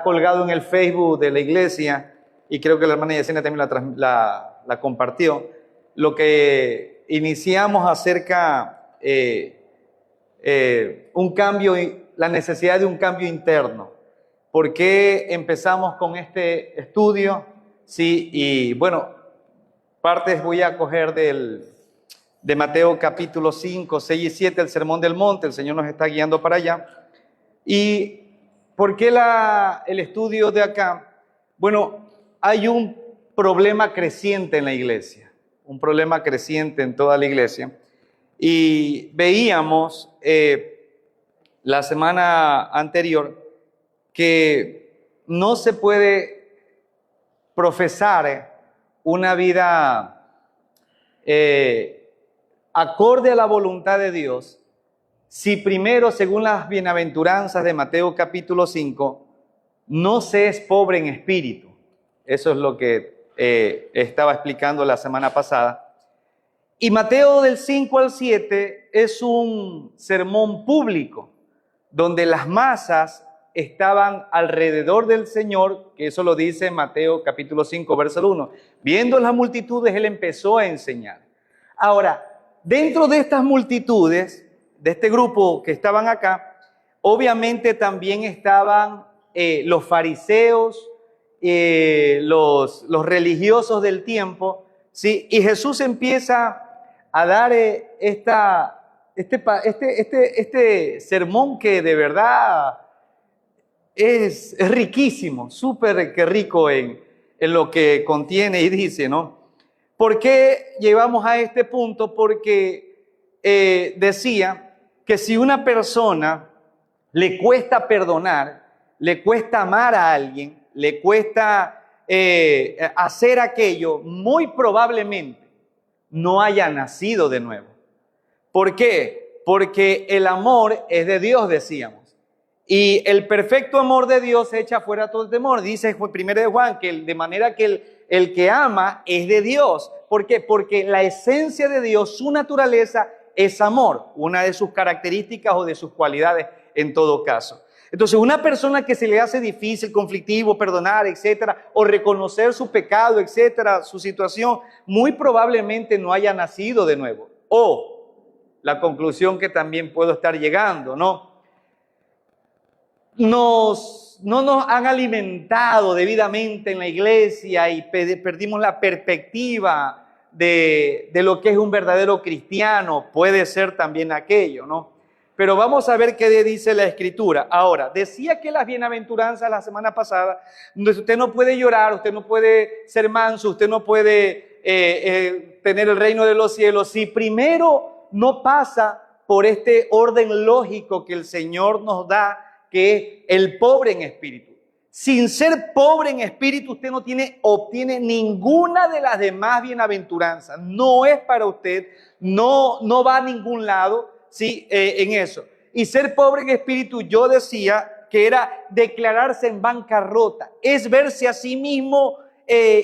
colgado en el Facebook de la iglesia, y creo que la hermana Yesenia también la compartió, lo que iniciamos acerca un cambio, la necesidad de un cambio interno. ¿Por qué empezamos con este estudio? Sí, y bueno, partes voy a coger de Mateo capítulo 5, 6 y 7, el Sermón del Monte. El Señor nos está guiando para allá. ¿Y por qué el estudio de acá? Bueno, hay un problema creciente en la iglesia, un problema creciente en toda la iglesia. Y veíamos la semana anterior que no se puede profesar una vida acorde a la voluntad de Dios si primero, según las bienaventuranzas de Mateo capítulo 5, no se es pobre en espíritu. Eso es lo que estaba explicando la semana pasada. Y Mateo del 5 al 7 es un sermón público, donde las masas estaban alrededor del Señor, que eso lo dice Mateo capítulo 5, verso 1. Viendo las multitudes, Él empezó a enseñar. Ahora, dentro de estas multitudes, de este grupo que estaban acá, obviamente también estaban los fariseos, los religiosos del tiempo, ¿sí? Y Jesús empieza a dar este sermón que de verdad es riquísimo, súper rico en lo que contiene y dice, ¿no? ¿Por qué llegamos a este punto? Porque decía que si una persona le cuesta perdonar, le cuesta amar a alguien, le cuesta hacer aquello, muy probablemente no haya nacido de nuevo. ¿Por qué? Porque el amor es de Dios, decíamos. Y el perfecto amor de Dios echa fuera todo temor. Dice 1 de Juan que de manera que el que ama es de Dios. ¿Por qué? Porque la esencia de Dios, su naturaleza es amor, una de sus características o de sus cualidades en todo caso. Entonces, una persona que se le hace difícil, conflictivo, perdonar, etcétera, o reconocer su pecado, etcétera, su situación, muy probablemente no haya nacido de nuevo. O la conclusión que también puedo estar llegando, ¿no? No nos han alimentado debidamente en la iglesia y perdimos la perspectiva de lo que es un verdadero cristiano. Puede ser también aquello, ¿no? Pero vamos a ver qué dice la Escritura. Ahora, decía que las bienaventuranzas la semana pasada, usted no puede llorar, usted no puede ser manso, usted no puede tener el reino de los cielos si primero no pasa por este orden lógico que el Señor nos da, que es el pobre en espíritu. Sin ser pobre en espíritu, usted no obtiene ninguna de las demás bienaventuranzas. No es para usted, no va a ningún lado, ¿sí? En eso. Y ser pobre en espíritu, yo decía que era declararse en bancarrota, es verse a sí mismo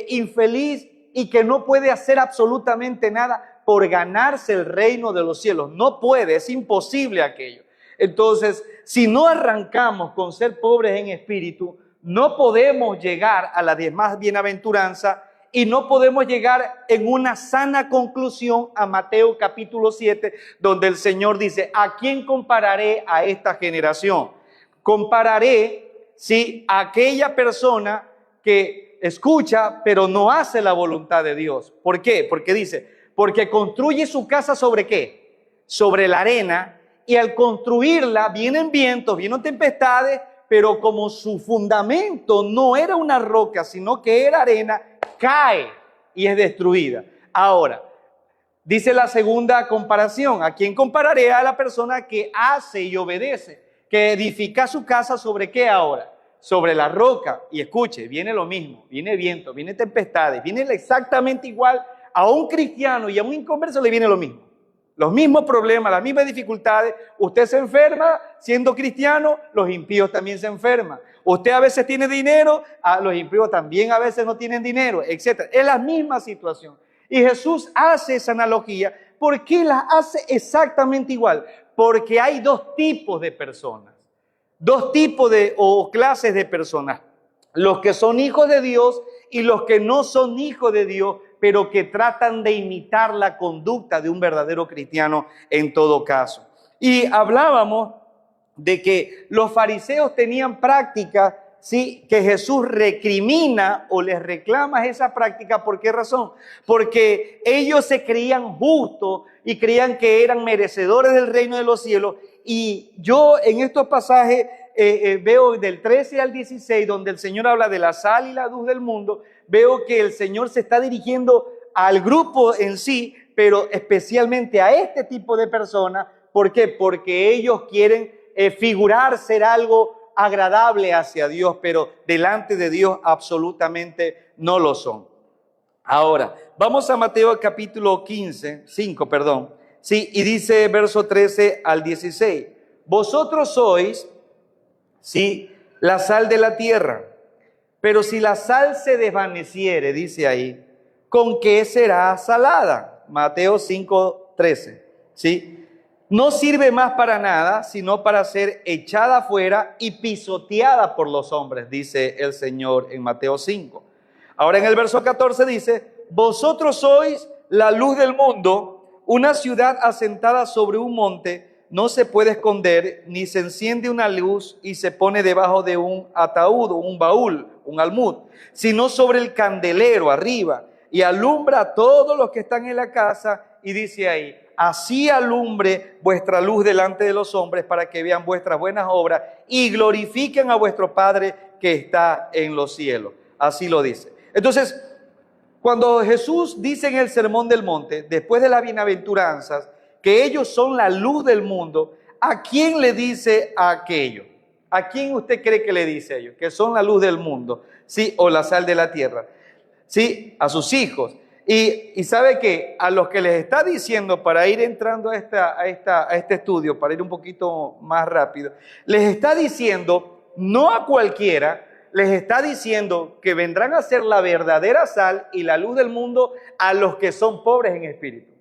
infeliz y que no puede hacer absolutamente nada por ganarse el reino de los cielos. No puede, es imposible aquello. Entonces, si no arrancamos con ser pobres en espíritu, no podemos llegar a las demás bienaventuranzas y no podemos llegar en una sana conclusión a Mateo capítulo 7, donde el Señor dice, ¿a quién compararé a esta generación? Compararé, sí, a aquella persona que escucha, pero no hace la voluntad de Dios. ¿Por qué? Porque dice, porque construye su casa ¿sobre qué? Sobre la arena, y al construirla vienen vientos, vienen tempestades, pero como su fundamento no era una roca, sino que era arena, cae y es destruida. Ahora, dice la segunda comparación, ¿a quién compararé? A la persona que hace y obedece, que edifica su casa ¿sobre qué ahora? Sobre la roca. Y escuche, viene lo mismo, viene viento, viene tempestades, viene exactamente igual. A un cristiano y a un inconverso le viene lo mismo. Los mismos problemas, las mismas dificultades. Usted se enferma siendo cristiano, los impíos también se enferman. Usted a veces tiene dinero, los impíos también a veces no tienen dinero, etc. Es la misma situación. Y Jesús hace esa analogía. ¿Por qué la hace exactamente igual? Porque hay dos tipos de personas. dos tipos de o clases de personas: los que son hijos de Dios y los que no son hijos de Dios, pero que tratan de imitar la conducta de un verdadero cristiano en todo caso. Y hablábamos de que los fariseos tenían prácticas, ¿sí?, que Jesús recrimina o les reclama esa práctica. ¿Por qué razón? Porque ellos se creían justos y creían que eran merecedores del reino de los cielos. Y yo en estos pasajes veo del 13 al 16, donde el Señor habla de la sal y la luz del mundo, veo que el Señor se está dirigiendo al grupo en sí, pero especialmente a este tipo de personas. ¿Por qué? Porque ellos quieren figurar ser algo agradable hacia Dios, pero delante de Dios absolutamente no lo son. Ahora, vamos a Mateo capítulo 5, sí, y dice verso 13 al 16, vosotros sois, sí, la sal de la tierra, pero si la sal se desvaneciere, dice ahí, ¿con qué será salada? Mateo 5:13, ¿sí? No sirve más para nada, sino para ser echada afuera y pisoteada por los hombres, dice el Señor en Mateo 5. Ahora en el verso 14 dice, vosotros sois la luz del mundo, una ciudad asentada sobre un monte no se puede esconder, ni se enciende una luz y se pone debajo de un ataúd, un baúl, un almud, sino sobre el candelero arriba, y alumbra a todos los que están en la casa, y dice ahí, así alumbre vuestra luz delante de los hombres, para que vean vuestras buenas obras y glorifiquen a vuestro Padre que está en los cielos. Así lo dice. Entonces, cuando Jesús dice en el Sermón del Monte, después de las bienaventuranzas, que ellos son la luz del mundo, ¿a quién le dice aquello? ¿A quién usted cree que le dice ellos? Que son la luz del mundo, ¿sí? O la sal de la tierra, ¿sí? A sus hijos. Y sabe que a los que les está diciendo, para ir entrando a este estudio, para ir un poquito más rápido, les está diciendo, no a cualquiera, les está diciendo que vendrán a ser la verdadera sal y la luz del mundo a los que son pobres en espíritu.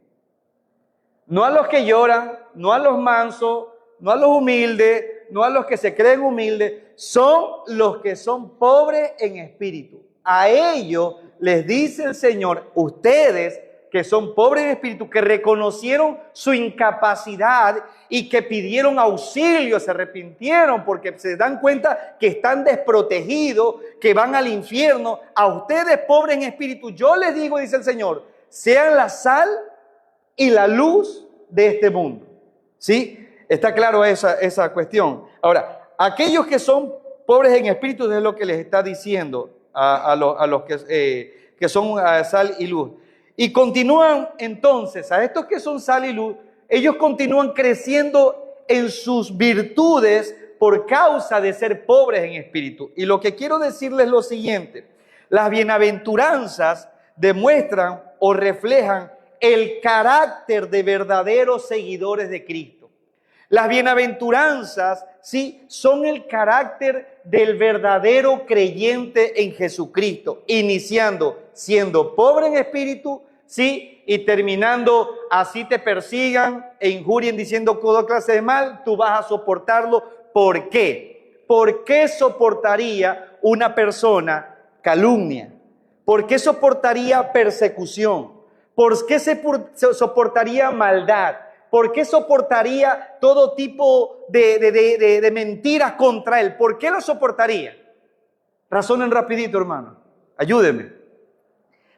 No a los que lloran, no a los mansos, no a los humildes, no a los que se creen humildes, son los que son pobres en espíritu. A ellos les dice el Señor, ustedes que son pobres en espíritu, que reconocieron su incapacidad y que pidieron auxilio, se arrepintieron porque se dan cuenta que están desprotegidos, que van al infierno. A ustedes pobres en espíritu, yo les digo, dice el Señor, sean la sal y la luz de este mundo. ¿Sí? Está claro esa cuestión. Ahora, aquellos que son pobres en espíritu es lo que les está diciendo a los que son sal y luz. Y continúan entonces, a estos que son sal y luz, ellos continúan creciendo en sus virtudes por causa de ser pobres en espíritu. Y lo que quiero decirles es lo siguiente: las bienaventuranzas demuestran o reflejan el carácter de verdaderos seguidores de Cristo. Las bienaventuranzas, sí, son el carácter del verdadero creyente en Jesucristo, iniciando siendo pobre en espíritu, sí, y terminando así te persigan e injurien diciendo toda clase de mal, tú vas a soportarlo. ¿Por qué? ¿Por qué soportaría una persona calumnia? ¿Por qué soportaría persecución? ¿Por qué se soportaría maldad? ¿Por qué soportaría todo tipo de mentiras contra él? ¿Por qué lo soportaría? Razonen rapidito, hermano. Ayúdenme.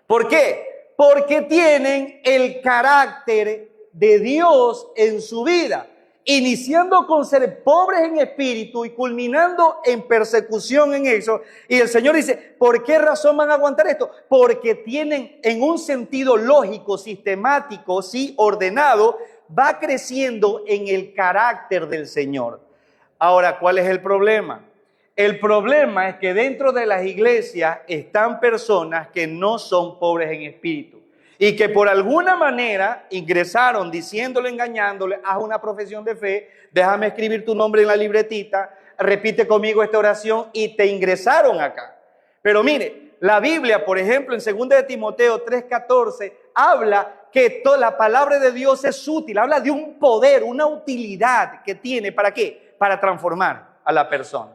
¿Por qué? Porque tienen el carácter de Dios en su vida, iniciando con ser pobres en espíritu y culminando en persecución en eso. Y el Señor dice, ¿por qué razón van a aguantar esto? Porque tienen en un sentido lógico, sistemático, sí, ordenado, va creciendo en el carácter del Señor. Ahora, ¿cuál es el problema? El problema es que dentro de las iglesias están personas que no son pobres en espíritu y que por alguna manera ingresaron diciéndole, engañándole, haz una profesión de fe, déjame escribir tu nombre en la libretita, repite conmigo esta oración, y te ingresaron acá. Pero mire, la Biblia, por ejemplo, en 2 de Timoteo 3:14, habla que toda la palabra de Dios es útil, habla de un poder, una utilidad que tiene, ¿para qué? Para transformar. a la persona.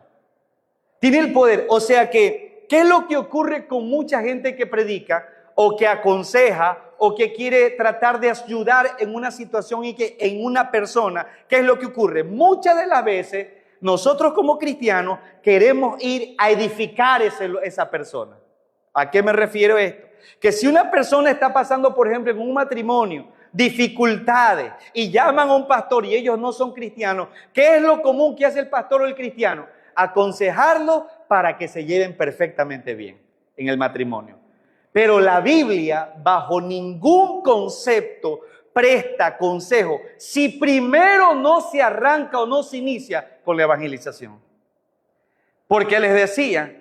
Tiene el poder. O sea que, ¿qué es lo que ocurre con mucha gente que predica o que aconseja o que quiere tratar de ayudar en una situación y que en una persona? ¿Qué es lo que ocurre? Muchas de las veces nosotros como cristianos queremos ir a edificar esa persona. ¿A qué me refiero esto? Que si una persona está pasando, por ejemplo, en un matrimonio, dificultades, y llaman a un pastor y ellos no son cristianos, ¿qué es lo común que hace el pastor o el cristiano? Aconsejarlo para que se lleven perfectamente bien en el matrimonio. Pero la Biblia, bajo ningún concepto, presta consejo si primero no se arranca o no se inicia con la evangelización. Porque les decía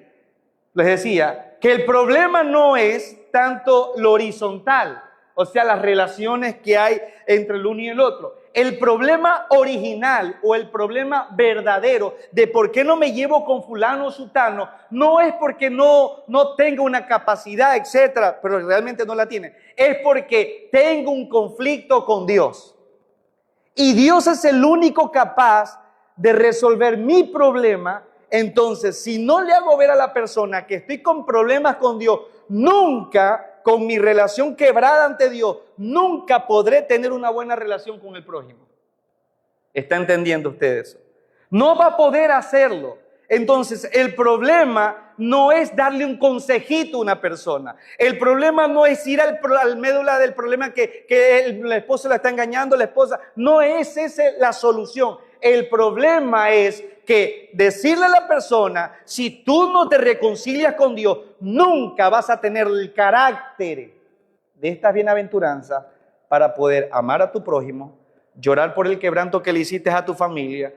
que el problema no es tanto lo horizontal, o sea, las relaciones que hay entre el uno y el otro. El problema original o el problema verdadero de por qué no me llevo con fulano o sutano no es porque no tengo una capacidad, etcétera, pero realmente no la tiene. Es porque tengo un conflicto con Dios. Y Dios es el único capaz de resolver mi problema. Entonces, si no le hago ver a la persona que estoy con problemas con Dios, nunca, con mi relación quebrada ante Dios, nunca podré tener una buena relación con el prójimo. ¿Está entendiendo usted eso? No va a poder hacerlo. Entonces, el problema no es darle un consejito a una persona. El problema no es ir al médula del problema que el esposo la está engañando, la esposa. No es esa la solución. El problema es que decirle a la persona, si tú no te reconcilias con Dios, nunca vas a tener el carácter de estas bienaventuranzas para poder amar a tu prójimo, llorar por el quebranto que le hiciste a tu familia,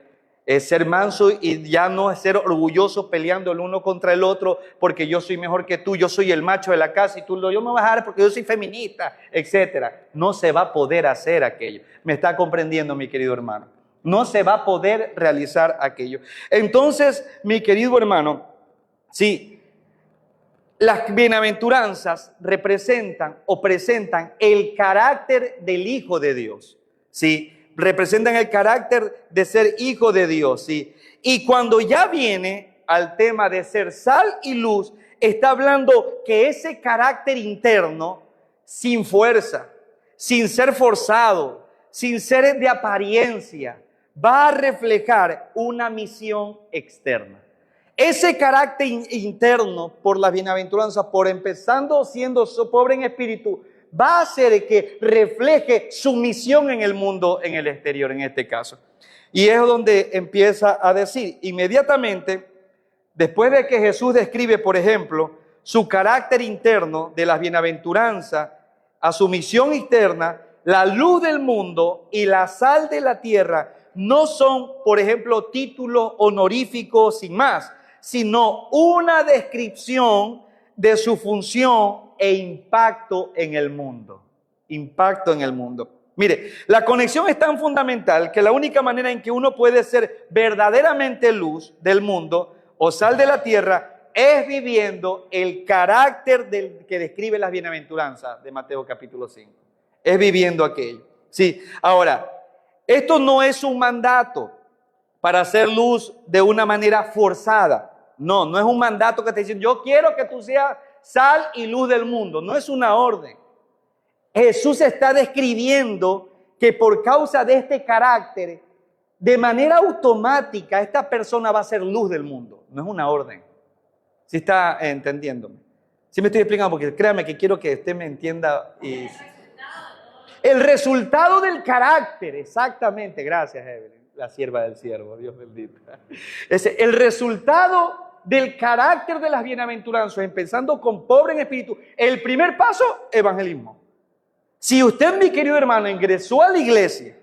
ser manso y ya no ser orgulloso peleando el uno contra el otro porque yo soy mejor que tú, yo soy el macho de la casa y tú yo me voy a dejar porque yo soy feminista, etcétera. No se va a poder hacer aquello. ¿Me está comprendiendo, mi querido hermano? No se va a poder realizar aquello. Entonces, mi querido hermano, sí, las bienaventuranzas representan o presentan el carácter del Hijo de Dios, ¿sí? Representan el carácter de ser hijo de Dios, ¿sí? Y cuando ya viene al tema de ser sal y luz, está hablando que ese carácter interno, sin fuerza, sin ser forzado, sin ser de apariencia, va a reflejar una misión externa. Ese carácter interno, por la bienaventuranza, por empezando siendo pobre en espíritu, va a hacer que refleje su misión en el mundo, en el exterior, en este caso. Y es donde empieza a decir, inmediatamente, después de que Jesús describe, por ejemplo, su carácter interno de las bienaventuranzas, a su misión externa, la luz del mundo y la sal de la tierra no son, por ejemplo, títulos honoríficos sin más, sino una descripción de su función e impacto en el mundo. Impacto en el mundo. Mire, la conexión es tan fundamental que la única manera en que uno puede ser verdaderamente luz del mundo o sal de la tierra es viviendo el carácter que describe las bienaventuranzas de Mateo capítulo 5. Es viviendo aquello. Sí, ahora, esto no es un mandato para hacer luz de una manera forzada. No, no es un mandato que te dicen, yo quiero que tú seas sal y luz del mundo. No es una orden. Jesús está describiendo que por causa de este carácter, de manera automática, esta persona va a ser luz del mundo. No es una orden. ¿Sí está entendiéndome? Sí me estoy explicando porque créame que quiero que usted me entienda. El resultado del carácter, exactamente. Gracias, Evelyn, la sierva del siervo, Dios bendito. El resultado del carácter de las bienaventuranzas, empezando con pobre en espíritu. El primer paso, evangelismo. Si usted, mi querido hermano, ingresó a la iglesia,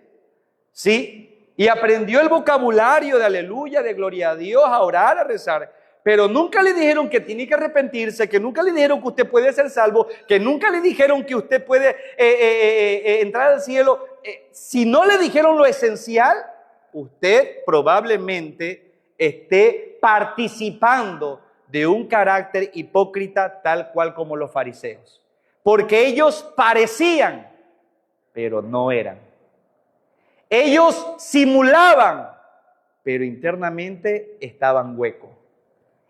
¿sí? Y aprendió el vocabulario de aleluya, de gloria a Dios, a orar, a rezar, pero nunca le dijeron que tiene que arrepentirse, que nunca le dijeron que usted puede ser salvo, que nunca le dijeron que usted puede entrar al cielo. Si no le dijeron lo esencial, usted probablemente esté participando de un carácter hipócrita tal cual como los fariseos. Porque ellos parecían, pero no eran. Ellos simulaban, pero internamente estaban huecos.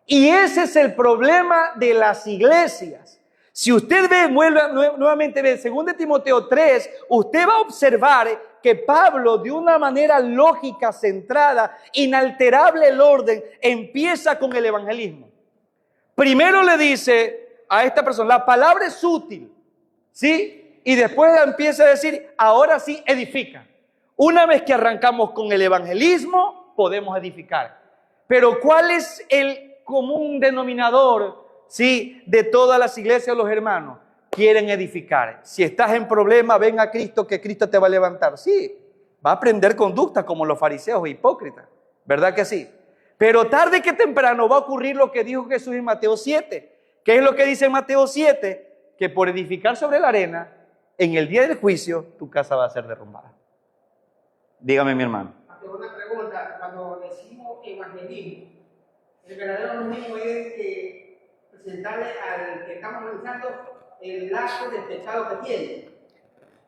Y ese es el problema de las iglesias. Si usted ve, nuevamente ve, 2 Timoteo 3, usted va a observar que Pablo, de una manera lógica, centrada, inalterable el orden, empieza con el evangelismo. Primero le dice a esta persona, la palabra es útil, ¿sí? Y después empieza a decir, ahora sí edifica. Una vez que arrancamos con el evangelismo, podemos edificar. Pero ¿cuál es el común denominador, sí, de todas las iglesias? Los hermanos quieren edificar. Si estás en problema, ven a Cristo, que Cristo te va a levantar. Sí, va a aprender conducta como los fariseos e hipócritas, ¿verdad que sí? Pero tarde que temprano va a ocurrir lo que dijo Jesús en Mateo 7. ¿Qué es lo que dice en Mateo 7? Que por edificar sobre la arena, en el día del juicio, tu casa va a ser derrumbada. Dígame, mi hermano. Una pregunta, cuando decimos evangelismo, el verdadero evangelismo es presentarle al que estamos analizando el acto del pecado que tiene.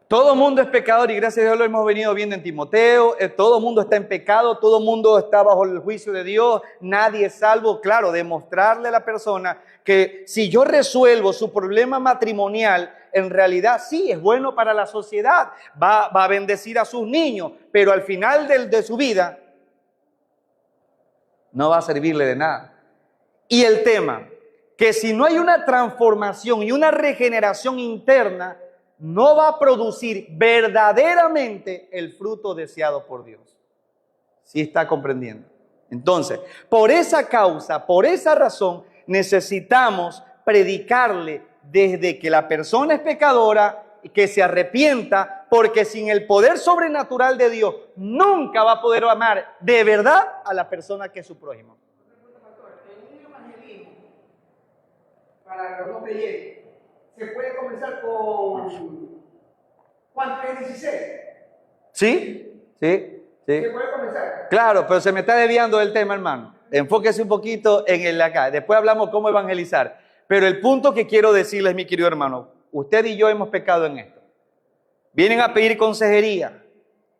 Todo mundo es pecador y gracias a Dios lo hemos venido viendo en Timoteo. Todo mundo está en pecado, todo mundo está bajo el juicio de Dios, nadie es salvo. Claro, demostrarle a la persona que si yo resuelvo su problema matrimonial, en realidad sí es bueno para la sociedad, va a bendecir a sus niños, pero al final de su vida no va a servirle de nada. Y el tema, que si no hay una transformación y una regeneración interna, no va a producir verdaderamente el fruto deseado por Dios. ¿Sí está comprendiendo? Entonces, por esa causa, por esa razón, necesitamos predicarle desde que la persona es pecadora, que se arrepienta, porque sin el poder sobrenatural de Dios, nunca va a poder amar de verdad a la persona que es su prójimo. En un evangelismo para los no creyentes, se puede comenzar con Juan 3:16. ¿Sí? ¿Sí? ¿Sí? Se puede comenzar. Claro, pero se me está desviando del tema, hermano. Enfóquese un poquito en el acá. Después hablamos cómo evangelizar. Pero el punto que quiero decirles, mi querido hermano, usted y yo hemos pecado en esto. Vienen a pedir consejería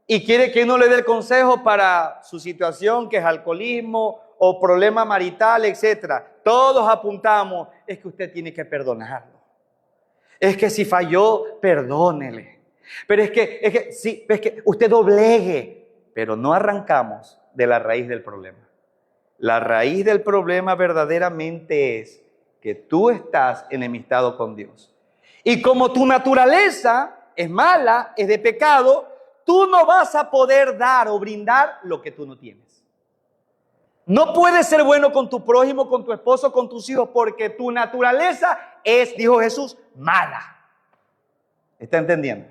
y quiere que uno le dé el consejo para su situación, que es alcoholismo o problema marital, etcétera. Todos apuntamos, es que usted tiene que perdonarlo. Es que si falló, perdónele. Pero es que usted doblegue, pero no arrancamos de la raíz del problema. La raíz del problema verdaderamente es que tú estás enemistado con Dios. Y como tu naturaleza es mala, es de pecado, tú no vas a poder dar o brindar lo que tú no tienes. No puedes ser bueno con tu prójimo, con tu esposo, con tus hijos, porque tu naturaleza es, dijo Jesús, mala. ¿Está entendiendo?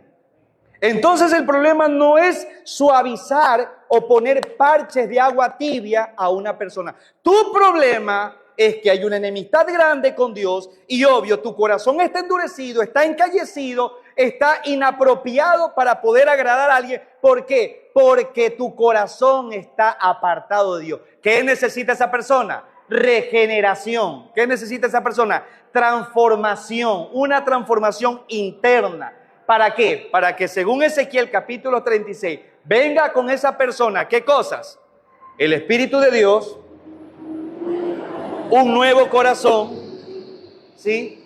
Entonces el problema no es suavizar o poner parches de agua tibia a una persona. Tu problema es que hay una enemistad grande con Dios y obvio tu corazón está endurecido, está encallecido, está inapropiado para poder agradar a alguien. ¿Por qué? Porque tu corazón está apartado de Dios. ¿Qué necesita esa persona? Regeneración. ¿Qué necesita esa persona? Transformación, una transformación interna. ¿Para qué? Para que según Ezequiel capítulo 36, venga con esa persona, ¿qué cosas? El Espíritu de Dios, un nuevo corazón, ¿sí?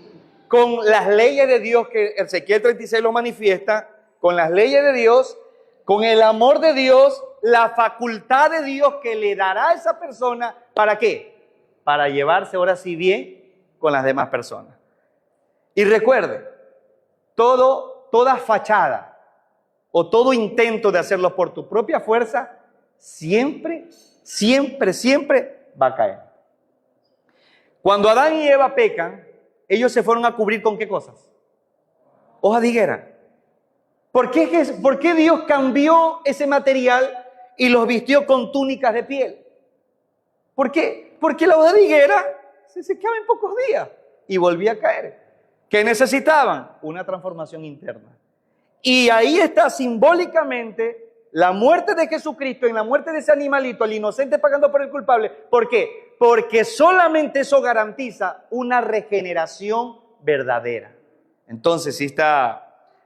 Con las leyes de Dios que Ezequiel 36 lo manifiesta, con las leyes de Dios, con el amor de Dios, la facultad de Dios que le dará a esa persona, ¿para qué? Para llevarse ahora sí bien con las demás personas. Y recuerde, toda fachada o todo intento de hacerlo por tu propia fuerza, siempre va a caer. Cuando Adán y Eva pecan, ellos se fueron a cubrir ¿con qué cosas? Hoja de higuera. ¿Por qué Dios cambió ese material y los vistió con túnicas de piel? ¿Por qué? Porque la hoja de higuera se secaba en pocos días y volvía a caer. ¿Qué necesitaban? Una transformación interna. Y ahí está simbólicamente la muerte de Jesucristo, en la muerte de ese animalito, el inocente pagando por el culpable. ¿Por qué? Porque solamente eso garantiza una regeneración verdadera. Entonces,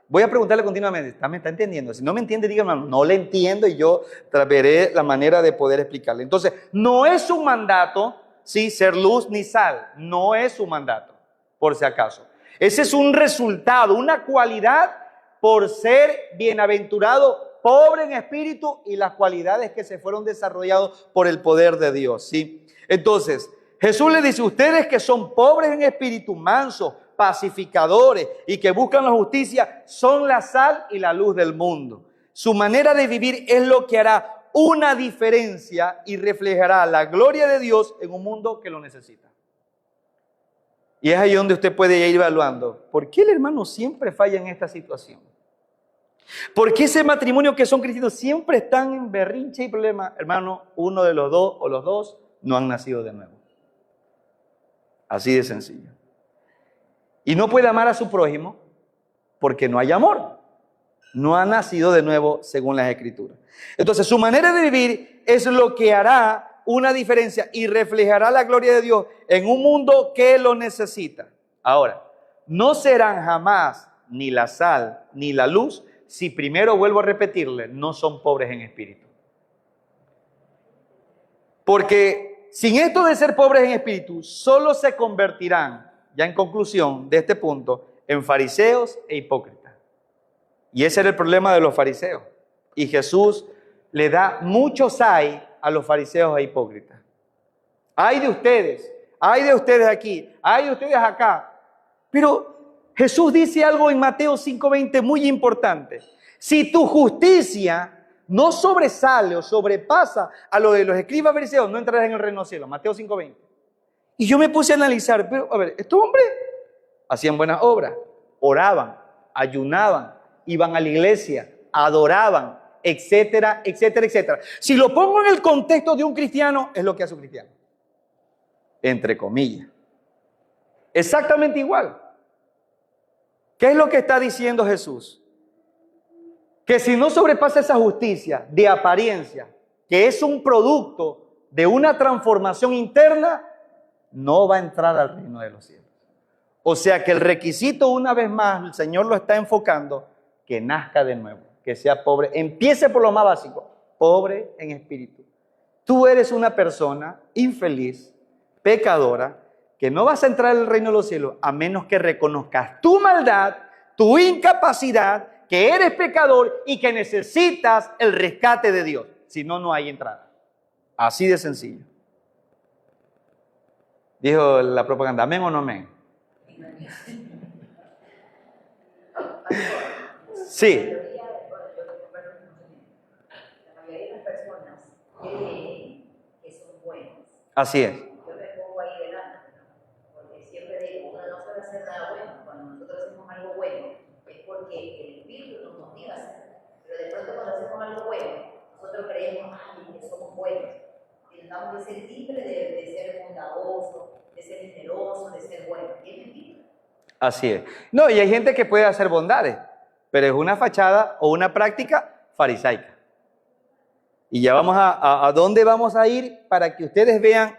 Voy a preguntarle continuamente, ¿me está entendiendo? Si no me entiende, dígame, no le entiendo y yo veré la manera de poder explicarle. Entonces, no es un mandato, sí, ser luz ni sal. No es un mandato, por si acaso. Ese es un resultado, una cualidad por ser bienaventurado, pobre en espíritu y las cualidades que se fueron desarrolladas por el poder de Dios, ¿sí? Entonces, Jesús le dice, ustedes que son pobres en espíritu, mansos, pacificadores y que buscan la justicia, son la sal y la luz del mundo. Su manera de vivir es lo que hará una diferencia y reflejará la gloria de Dios en un mundo que lo necesita. Y es ahí donde usted puede ir evaluando, ¿por qué el hermano siempre falla en esta situación? ¿Por qué ese matrimonio que son cristianos siempre están en berrinche y problema? Hermano, uno de los dos o los dos no han nacido de nuevo. Así de sencillo. Y no puede amar a su prójimo porque no hay amor. No ha nacido de nuevo según las Escrituras. Entonces, su manera de vivir es lo que hará una diferencia y reflejará la gloria de Dios en un mundo que lo necesita. Ahora, no serán jamás ni la sal ni la luz si primero, vuelvo a repetirle, no son pobres en espíritu. Porque sin esto de ser pobres en espíritu, solo se convertirán, ya en conclusión de este punto, en fariseos e hipócritas. Y ese era el problema de los fariseos. Y Jesús le da muchos ay a los fariseos e hipócritas. Ay de ustedes aquí, ay de ustedes acá. Pero Jesús dice algo en Mateo 5:20 muy importante. Si tu justicia no sobresale o sobrepasa a lo de los escribas fariseos, no entrarás en el reino de los cielos. Mateo 5:20. Y yo me puse a analizar, pero a ver, estos hombres hacían buenas obras, oraban, ayunaban, iban a la iglesia, adoraban, etcétera, etcétera, etcétera. Si lo pongo en el contexto de un cristiano, es lo que hace un cristiano. Entre comillas. Exactamente igual. ¿Qué es lo que está diciendo Jesús? Que si no sobrepasa esa justicia de apariencia, que es un producto de una transformación interna, no va a entrar al reino de los cielos. O sea que el requisito, una vez más, el Señor lo está enfocando, que nazca de nuevo, que sea pobre. Empiece por lo más básico, pobre en espíritu. Tú eres una persona infeliz, pecadora, que no vas a entrar al reino de los cielos a menos que reconozcas tu maldad, tu incapacidad, que eres pecador y que necesitas el rescate de Dios. Si no, no hay entrada. Así de sencillo. Dijo la propaganda, ¿amén o no amén? Sí. La mayoría de las personas creen que son buenas. Así es. Yo me pongo ahí delante, porque siempre digo, uno no puede hacer nada bueno. Cuando nosotros hacemos algo bueno, es porque el espíritu nos motiva a hacerlo. Pero de pronto cuando hacemos algo bueno, nosotros creemos, ay, que somos buenos. Y tratamos de ser libres de ser bondadosos, de ser generosos, de ser buenos. Y es mentira. Así es. No, y hay gente que puede hacer bondades, pero es una fachada o una práctica farisaica. Y ya vamos a dónde vamos a ir para que ustedes vean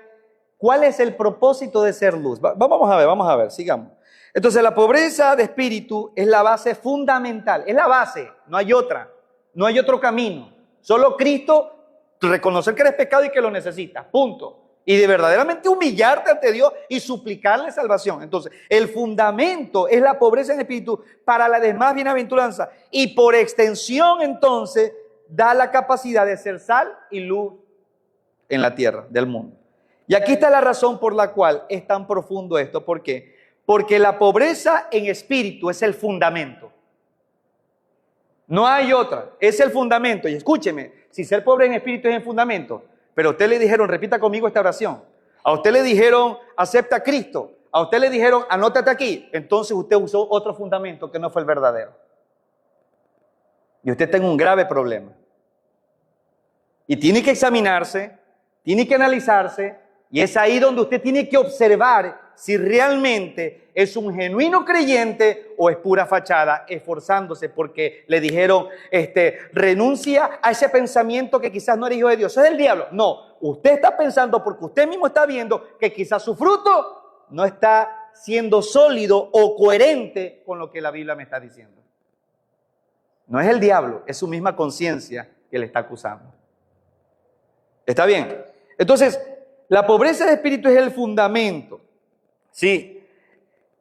cuál es el propósito de ser luz. Vamos a ver, sigamos. Entonces, la pobreza de espíritu es la base fundamental, es la base, no hay otra, no hay otro camino. Solo Cristo, reconocer que eres pecado y que lo necesitas, punto. Y de verdaderamente humillarte ante Dios y suplicarle salvación. Entonces, el fundamento es la pobreza en espíritu para la demás bienaventuranza. Y por extensión, entonces, da la capacidad de ser sal y luz en la tierra, del mundo. Y aquí está la razón por la cual es tan profundo esto. ¿Por qué? Porque la pobreza en espíritu es el fundamento. No hay otra, es el fundamento. Y escúcheme, si ser pobre en espíritu es el fundamento, pero a usted le dijeron, repita conmigo esta oración. A usted le dijeron, acepta a Cristo. A usted le dijeron, anótate aquí. Entonces usted usó otro fundamento que no fue el verdadero. Y usted tiene un grave problema. Y tiene que examinarse, tiene que analizarse. Y es ahí donde usted tiene que observar si realmente es un genuino creyente o es pura fachada, esforzándose porque le dijeron, renuncia a ese pensamiento que quizás no eres hijo de Dios. Eso es del diablo. No, usted está pensando porque usted mismo está viendo que quizás su fruto no está siendo sólido o coherente con lo que la Biblia me está diciendo. No es el diablo, es su misma conciencia que le está acusando. ¿Está bien? Entonces, la pobreza de espíritu es el fundamento. Sí.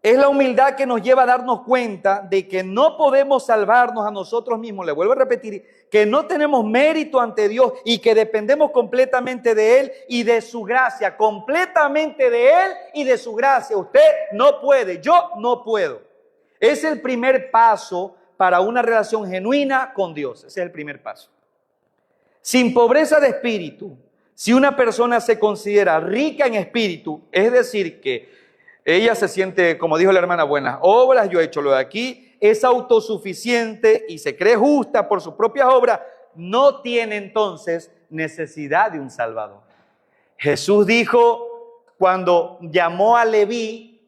Es la humildad que nos lleva a darnos cuenta de que no podemos salvarnos a nosotros mismos. Le vuelvo a repetir, que no tenemos mérito ante Dios y que dependemos completamente de Él y de su gracia. Completamente de Él y de su gracia. Usted no puede, yo no puedo. Es el primer paso para una relación genuina con Dios. Ese es el primer paso. Sin pobreza de espíritu, si una persona se considera rica en espíritu, es decir, que ella se siente, como dijo la hermana, buenas obras, yo he hecho lo de aquí, es autosuficiente y se cree justa por sus propias obras, no tiene entonces necesidad de un Salvador. Jesús dijo cuando llamó a Leví,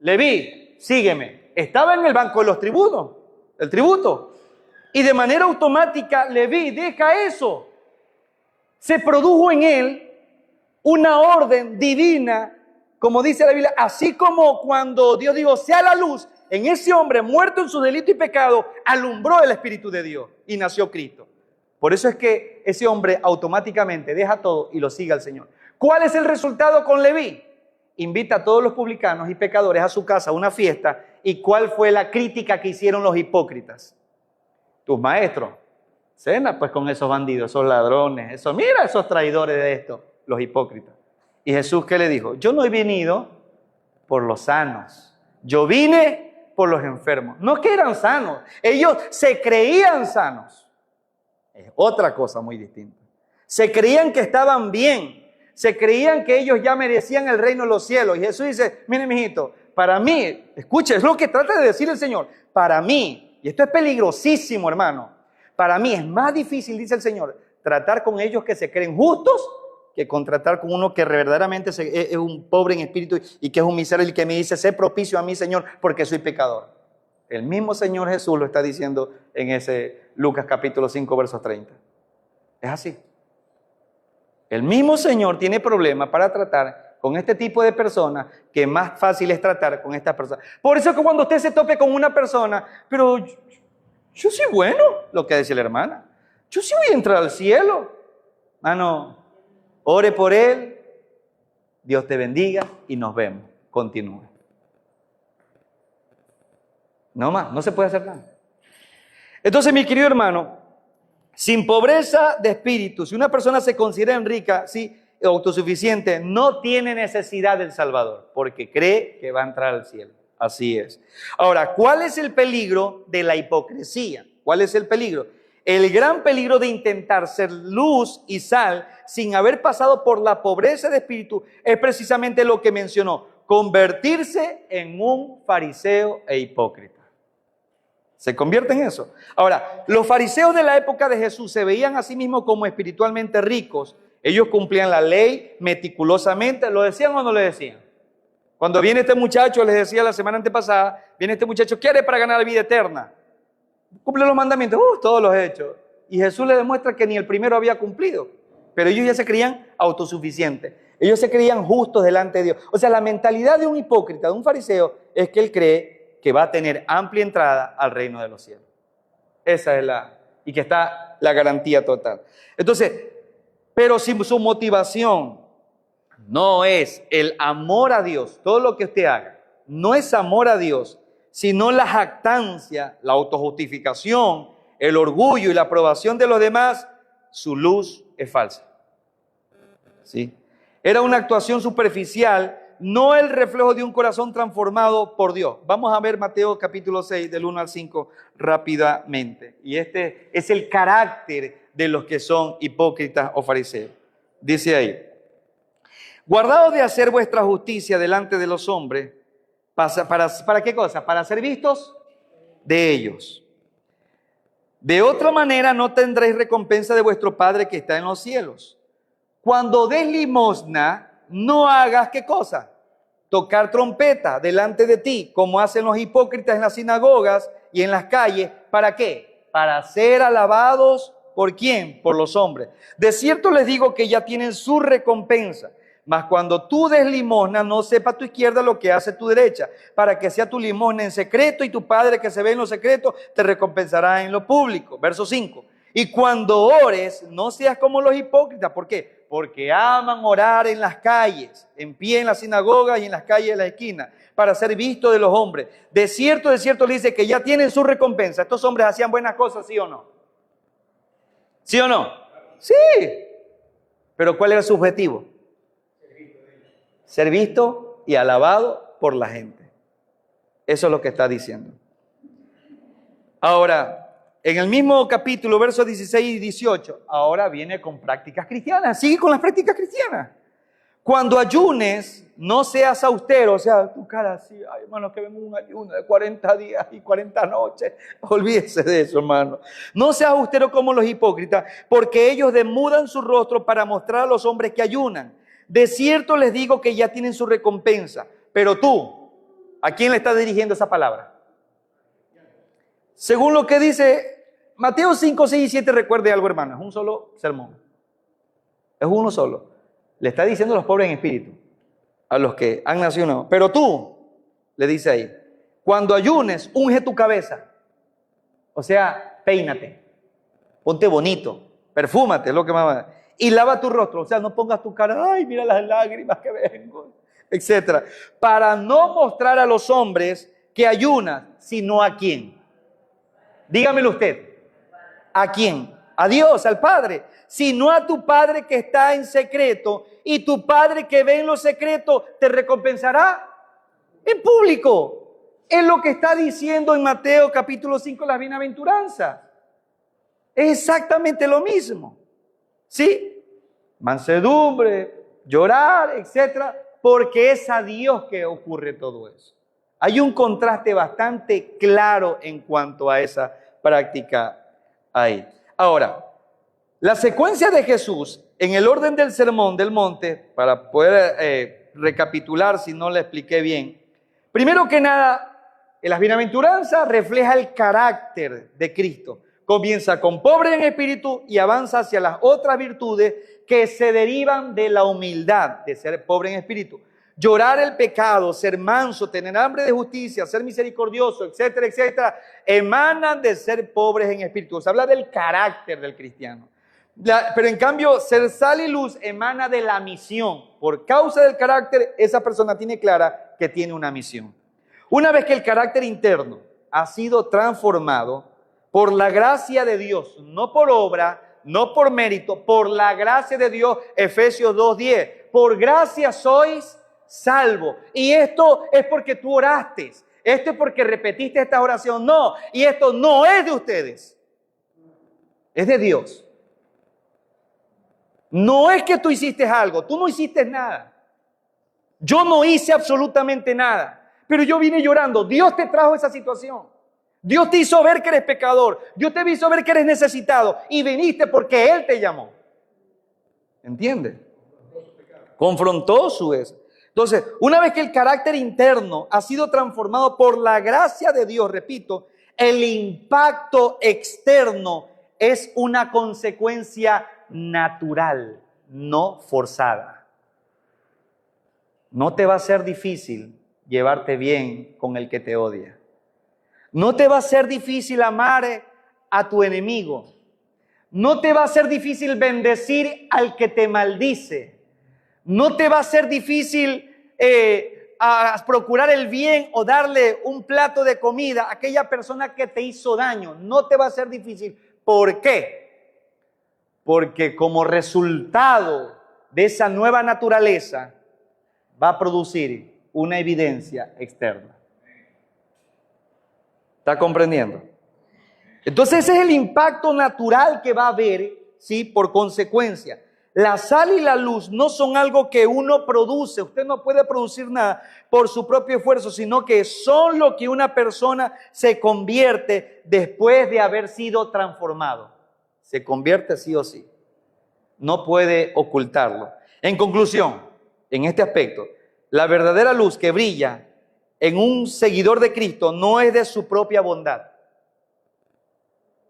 Leví, sígueme, estaba en el banco de los tributos, el tributo, y de manera automática Leví deja eso. Se produjo en él una orden divina. Como dice la Biblia, así como cuando Dios dijo, sea la luz, en ese hombre muerto en su delito y pecado, alumbró el Espíritu de Dios y nació Cristo. Por eso es que ese hombre automáticamente deja todo y lo sigue al Señor. ¿Cuál es el resultado con Leví? Invita a todos los publicanos y pecadores a su casa a una fiesta. ¿Y cuál fue la crítica que hicieron los hipócritas? Tus maestros, cena pues con esos bandidos, esos ladrones, mira esos traidores de esto, los hipócritas. Y Jesús, ¿qué le dijo? Yo no he venido por los sanos. Yo vine por los enfermos. No que eran sanos. Ellos se creían sanos. Es otra cosa muy distinta. Se creían que estaban bien. Se creían que ellos ya merecían el reino de los cielos. Y Jesús dice, mire, mijito, para mí, escuche, es lo que trata de decir el Señor. Para mí, y esto es peligrosísimo, hermano. Para mí es más difícil, dice el Señor, tratar con ellos que se creen justos que contratar con uno que verdaderamente es un pobre en espíritu y que es un miserable y que me dice, sé propicio a mí, Señor, porque soy pecador. El mismo Señor Jesús lo está diciendo en ese Lucas capítulo 5, versos 30. Es así. El mismo Señor tiene problemas para tratar con este tipo de personas que más fácil es tratar con estas personas. Por eso es que cuando usted se tope con una persona, pero yo soy bueno, lo que decía la hermana, yo sí voy a entrar al cielo. No. Ore por él, Dios te bendiga y nos vemos. Continúe. No más, no se puede hacer nada. Entonces, mi querido hermano, sin pobreza de espíritu, si una persona se considera rica, sí, autosuficiente, no tiene necesidad del Salvador, porque cree que va a entrar al cielo. Así es. Ahora, ¿cuál es el peligro de la hipocresía? ¿Cuál es el peligro? El gran peligro de intentar ser luz y sal sin haber pasado por la pobreza de espíritu es precisamente lo que mencionó, convertirse en un fariseo e hipócrita. Se convierte en eso. Ahora, los fariseos de la época de Jesús se veían a sí mismos como espiritualmente ricos. Ellos cumplían la ley meticulosamente. ¿Lo decían o no lo decían? Cuando viene este muchacho, les decía la semana antepasada, viene este muchacho, ¿qué haré para ganar la vida eterna? Cumple los mandamientos, todos los he hecho. Y Jesús le demuestra que ni el primero había cumplido. Pero ellos ya se creían autosuficientes. Ellos se creían justos delante de Dios. O sea, la mentalidad de un hipócrita, de un fariseo, es que él cree que va a tener amplia entrada al reino de los cielos. Esa es y que está la garantía total. Entonces, pero si su motivación no es el amor a Dios, todo lo que usted haga, no es amor a Dios, sino la jactancia, la autojustificación, el orgullo y la aprobación de los demás, su luz es falsa. ¿Sí? Era una actuación superficial, no el reflejo de un corazón transformado por Dios. Vamos a ver Mateo capítulo 6, del 1 al 5, rápidamente. Y este es el carácter de los que son hipócritas o fariseos. Dice ahí, guardaos de hacer vuestra justicia delante de los hombres. ¿Para qué cosa? Para ser vistos de ellos. De otra manera no tendréis recompensa de vuestro Padre que está en los cielos. Cuando des limosna, no hagas ¿qué cosa? Tocar trompeta delante de ti, como hacen los hipócritas en las sinagogas y en las calles. ¿Para qué? Para ser alabados ¿por quién? Por los hombres. De cierto les digo que ya tienen su recompensa. Mas cuando tú des limosna, no sepa tu izquierda lo que hace tu derecha, para que sea tu limosna en secreto, y tu Padre que se ve en lo secreto te recompensará en lo público. Verso 5. Y cuando ores, no seas como los hipócritas. ¿Por qué? Porque aman orar en las calles, en pie en las sinagogas y en las calles de la esquina, para ser visto de los hombres. De cierto le dice que ya tienen su recompensa. Estos hombres hacían buenas cosas, ¿sí o no? ¿Sí o no? Sí. Pero ¿cuál era su objetivo? Ser visto y alabado por la gente. Eso es lo que está diciendo. Ahora, en el mismo capítulo, versos 16 y 18, ahora viene con prácticas cristianas. Sigue con las prácticas cristianas. Cuando ayunes, no seas austero. O sea, tu cara así, ay hermano, que vengo un ayuno de 40 días y 40 noches. Olvídese de eso, hermano. No seas austero como los hipócritas, porque ellos demudan su rostro para mostrar a los hombres que ayunan. De cierto les digo que ya tienen su recompensa. Pero tú, ¿a quién le está dirigiendo esa palabra? Según lo que dice Mateo 5, 6 y 7, recuerde algo, hermano, es un solo sermón. Es uno solo. Le está diciendo a los pobres en espíritu, a los que han nacido nuevos. Pero tú, le dice ahí, cuando ayunes, unge tu cabeza. O sea, peínate, ponte bonito, perfúmate, es lo que más. Y lava tu rostro, o sea, no pongas tu cara, ay, mira las lágrimas que vengo, etcétera. Para no mostrar a los hombres que ayunas, sino a quién. Dígamelo usted. ¿A quién? A Dios, al Padre. Sino a tu Padre que está en secreto, y tu Padre que ve en lo secreto te recompensará en público. Es lo que está diciendo en Mateo capítulo 5 las bienaventuranzas. Es exactamente lo mismo. ¿Sí? Mansedumbre, llorar, etcétera, porque es a Dios que ocurre todo eso. Hay un contraste bastante claro en cuanto a esa práctica ahí. Ahora, la secuencia de Jesús en el orden del sermón del monte, para poder recapitular si no le expliqué bien, primero que nada, en las bienaventuranzas refleja el carácter de Cristo. Comienza con pobre en espíritu y avanza hacia las otras virtudes que se derivan de la humildad, de ser pobre en espíritu. Llorar el pecado, ser manso, tener hambre de justicia, ser misericordioso, etcétera, etcétera, emanan de ser pobres en espíritu. Se habla del carácter del cristiano. Pero en cambio, ser sal y luz emana de la misión. Por causa del carácter, esa persona tiene clara que tiene una misión. Una vez que el carácter interno ha sido transformado por la gracia de Dios, no por obra, no por mérito, por la gracia de Dios, Efesios 2:10. Por gracia sois salvo. Y esto es porque tú oraste. Esto es porque repetiste esta oración. No, y esto no es de ustedes. Es de Dios. No es que tú hiciste algo. Tú no hiciste nada. Yo no hice absolutamente nada. Pero yo vine llorando. Dios te trajo esa situación. Dios te hizo ver que eres pecador. Dios te hizo ver que eres necesitado. Y viniste porque Él te llamó. ¿Entiendes? Confrontó su eso. Entonces, una vez que el carácter interno ha sido transformado por la gracia de Dios, repito, el impacto externo es una consecuencia natural, no forzada. No te va a ser difícil llevarte bien con el que te odia. No te va a ser difícil amar a tu enemigo. No te va a ser difícil bendecir al que te maldice. No te va a ser difícil a procurar el bien o darle un plato de comida a aquella persona que te hizo daño. No te va a ser difícil. ¿Por qué? Porque como resultado de esa nueva naturaleza va a producir una evidencia externa. ¿Está comprendiendo? Entonces ese es el impacto natural que va a haber, ¿sí? Por consecuencia. La sal y la luz no son algo que uno produce. Usted no puede producir nada por su propio esfuerzo, sino que son lo que una persona se convierte después de haber sido transformado. Se convierte sí o sí. No puede ocultarlo. En conclusión, en este aspecto, la verdadera luz que brilla en un seguidor de Cristo no es de su propia bondad.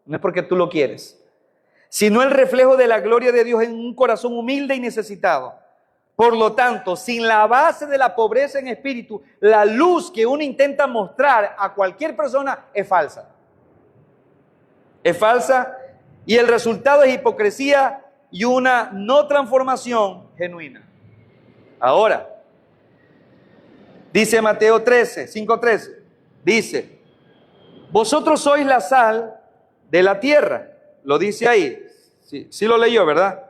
No es porque tú lo quieres, sino el reflejo de la gloria de Dios en un corazón humilde y necesitado. Por lo tanto, sin la base de la pobreza en espíritu, la luz que uno intenta mostrar a cualquier persona es falsa. Es falsa y el resultado es hipocresía y una no transformación genuina. Ahora, dice Mateo 5:13, dice, vosotros sois la sal de la tierra. Lo dice ahí, sí lo leyó, ¿verdad?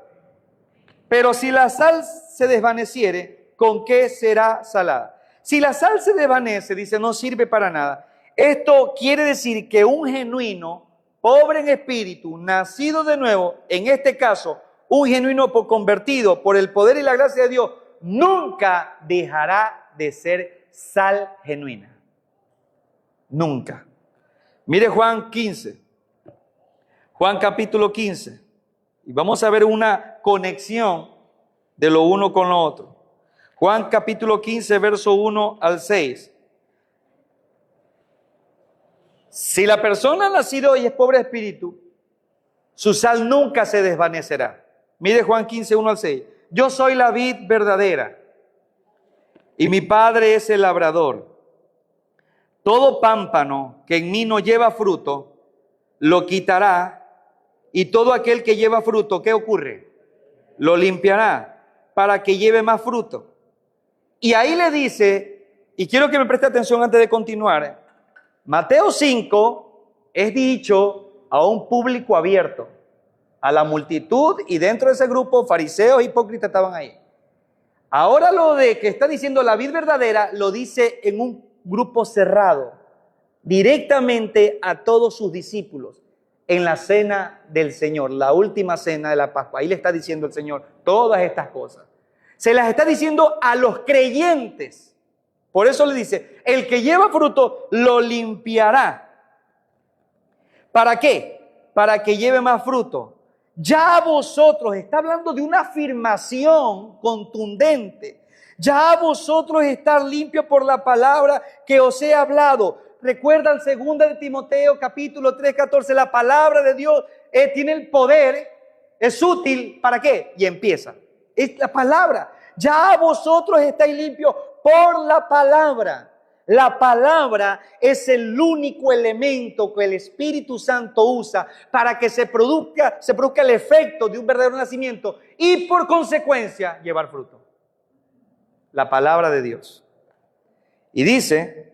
Pero si la sal se desvaneciere, ¿con qué será salada? Si la sal se desvanece, dice, no sirve para nada. Esto quiere decir que un genuino, pobre en espíritu, nacido de nuevo, en este caso, un genuino convertido por el poder y la gracia de Dios, nunca dejará de ser sal genuina. Nunca. Mire Juan 15. Juan capítulo 15. Y vamos a ver una conexión de lo uno con lo otro. Juan capítulo 15, verso 1 al 6. Si la persona ha nacido y es pobre de espíritu, su sal nunca se desvanecerá. Mire Juan 15, 1 al 6. Yo soy la vid verdadera y mi Padre es el labrador. Todo pámpano que en mí no lleva fruto, lo quitará, y todo aquel que lleva fruto, ¿qué ocurre? Lo limpiará para que lleve más fruto. Y ahí le dice, y quiero que me preste atención antes de continuar, Mateo 5 es dicho a un público abierto, a la multitud, y dentro de ese grupo fariseos e hipócritas estaban ahí. Ahora lo de que está diciendo la vid verdadera lo dice en un grupo cerrado, directamente a todos sus discípulos, en la cena del Señor, la última cena de la Pascua. Ahí le está diciendo el Señor todas estas cosas. Se las está diciendo a los creyentes. Por eso le dice, el que lleva fruto lo limpiará. ¿Para qué? Para que lleve más fruto. Ya vosotros, está hablando de una afirmación contundente. Ya vosotros estar limpios por la palabra que os he hablado. Recuerdan 2 de Timoteo capítulo 3, 14, la palabra de Dios tiene el poder, es útil, ¿para qué? Y empieza. Es la palabra. Ya vosotros estáis limpios por la palabra. La palabra es el único elemento que el Espíritu Santo usa para que se produzca el efecto de un verdadero nacimiento y por consecuencia llevar fruto. La palabra de Dios. Y dice,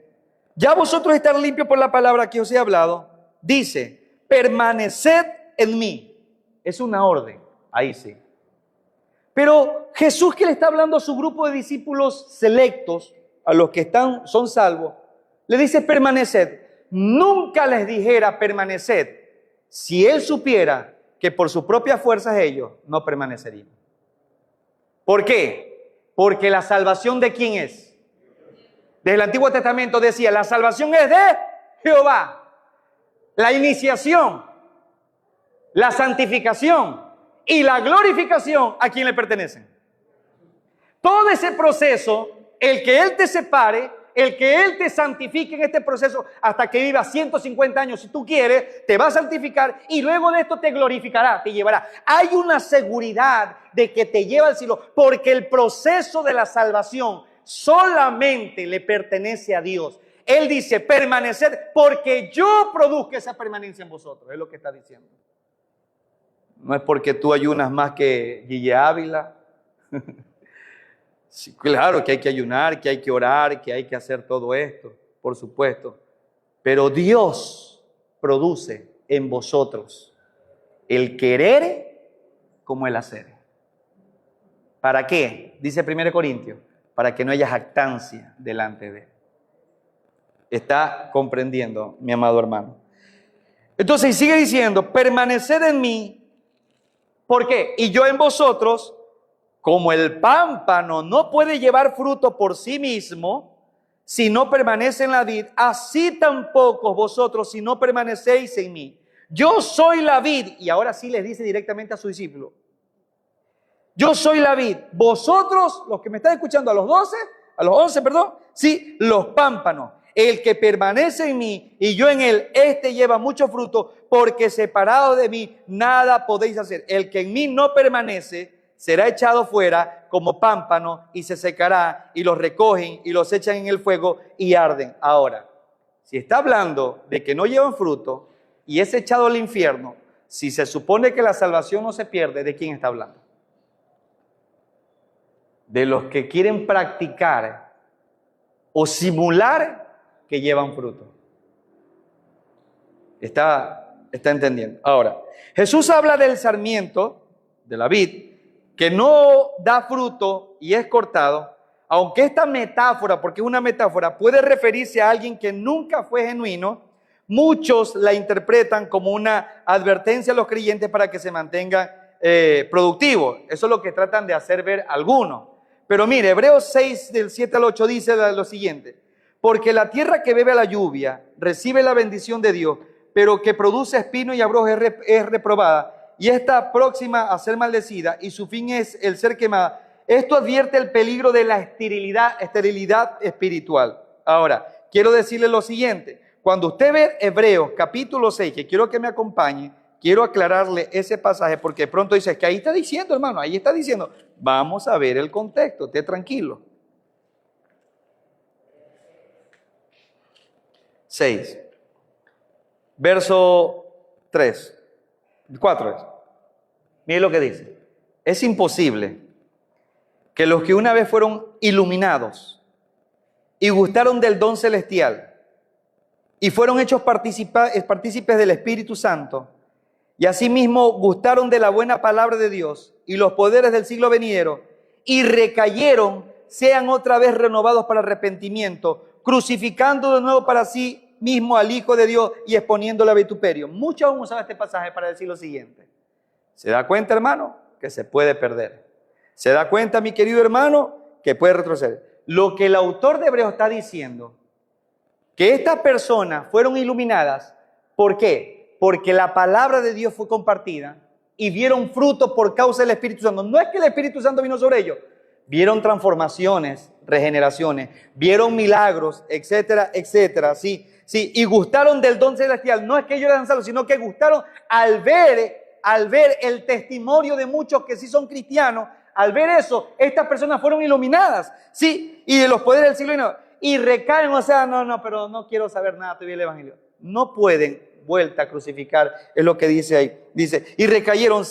ya vosotros estar limpios por la palabra que os he hablado, dice, permaneced en mí. Es una orden, ahí sí. Pero Jesús, que le está hablando a su grupo de discípulos selectos, a los que son salvos, le dice permaneced. Nunca les dijera permaneced si él supiera que por sus propias fuerzas ellos no permanecerían. ¿Por qué? Porque la salvación ¿de quién es? Desde el Antiguo Testamento decía, la salvación es de Jehová. La iniciación, la santificación y la glorificación, ¿a quién le pertenecen? Todo ese proceso, el que Él te separe, el que Él te santifique en este proceso hasta que vivas 150 años, si tú quieres, te va a santificar y luego de esto te glorificará, te llevará. Hay una seguridad de que te lleva al cielo, porque el proceso de la salvación solamente le pertenece a Dios. Él dice, permaneced porque yo produzco esa permanencia en vosotros. Es lo que está diciendo. No es porque tú ayunas más que Gille Ávila. Sí, claro que hay que ayunar, que hay que orar, que hay que hacer todo esto, por supuesto. Pero Dios produce en vosotros el querer como el hacer. ¿Para qué? Dice 1 Corintios. Para que no haya jactancia delante de él. ¿Está comprendiendo, mi amado hermano? Entonces sigue diciendo, permaneced en mí. ¿Por qué? Y yo en vosotros, como el pámpano no puede llevar fruto por sí mismo, si no permanece en la vid, así tampoco vosotros si no permanecéis en mí. Yo soy la vid, y ahora sí les dice directamente a su discípulo. Yo soy la vid, vosotros, los que me están escuchando, a los 11, sí, los pámpanos. El que permanece en mí y yo en él, este lleva mucho fruto, porque separado de mí nada podéis hacer. El que en mí no permanece, será echado fuera como pámpano y se secará, y los recogen y los echan en el fuego y arden. Ahora, si está hablando de que no llevan fruto y es echado al infierno, si se supone que la salvación no se pierde, ¿de quién está hablando? De los que quieren practicar o simular que llevan fruto. ¿Está entendiendo? Ahora, Jesús habla del sarmiento, de la vid, que no da fruto y es cortado, aunque esta metáfora, porque es una metáfora, puede referirse a alguien que nunca fue genuino, muchos la interpretan como una advertencia a los creyentes para que se mantengan productivos. Eso es lo que tratan de hacer ver algunos. Pero mire, Hebreos 6, del 7 al 8 dice lo siguiente: porque la tierra que bebe la lluvia recibe la bendición de Dios, pero que produce espino y abrojo es reprobada, y está próxima a ser maldecida, y su fin es el ser quemada. Esto advierte el peligro de la esterilidad espiritual. Ahora, quiero decirle lo siguiente: cuando usted ve Hebreos capítulo 6, que quiero que me acompañe, quiero aclararle ese pasaje, porque de pronto dice, es que ahí está diciendo, hermano, ahí está diciendo. Vamos a ver el contexto, esté tranquilo. 6, verso 3, 4. Mire lo que dice: es imposible que los que una vez fueron iluminados y gustaron del don celestial y fueron hechos partícipes del Espíritu Santo, y asimismo gustaron de la buena palabra de Dios y los poderes del siglo venidero, y recayeron, sean otra vez renovados para arrepentimiento, crucificando de nuevo para sí mismo al Hijo de Dios y exponiéndole a vituperio. Muchos han usado este pasaje para decir lo siguiente: ¿se da cuenta, hermano, que se puede perder? ¿Se da cuenta, mi querido hermano, que puede retroceder? Lo que el autor de Hebreos está diciendo, que estas personas fueron iluminadas, ¿por qué? Porque la palabra de Dios fue compartida y vieron fruto por causa del Espíritu Santo. No es que el Espíritu Santo vino sobre ellos, vieron transformaciones, regeneraciones, vieron milagros, etcétera, etcétera, sí, y gustaron del don celestial. No es que ellos eran salvos, sino que gustaron al ver el testimonio de muchos que sí son cristianos. Al ver eso, estas personas fueron iluminadas, sí, y de los poderes del siglo venidero, y recaen, o sea, pero no quiero saber nada, estoy bien el evangelio. No pueden vuelta a crucificar, es lo que dice ahí. Dice, y recayeron,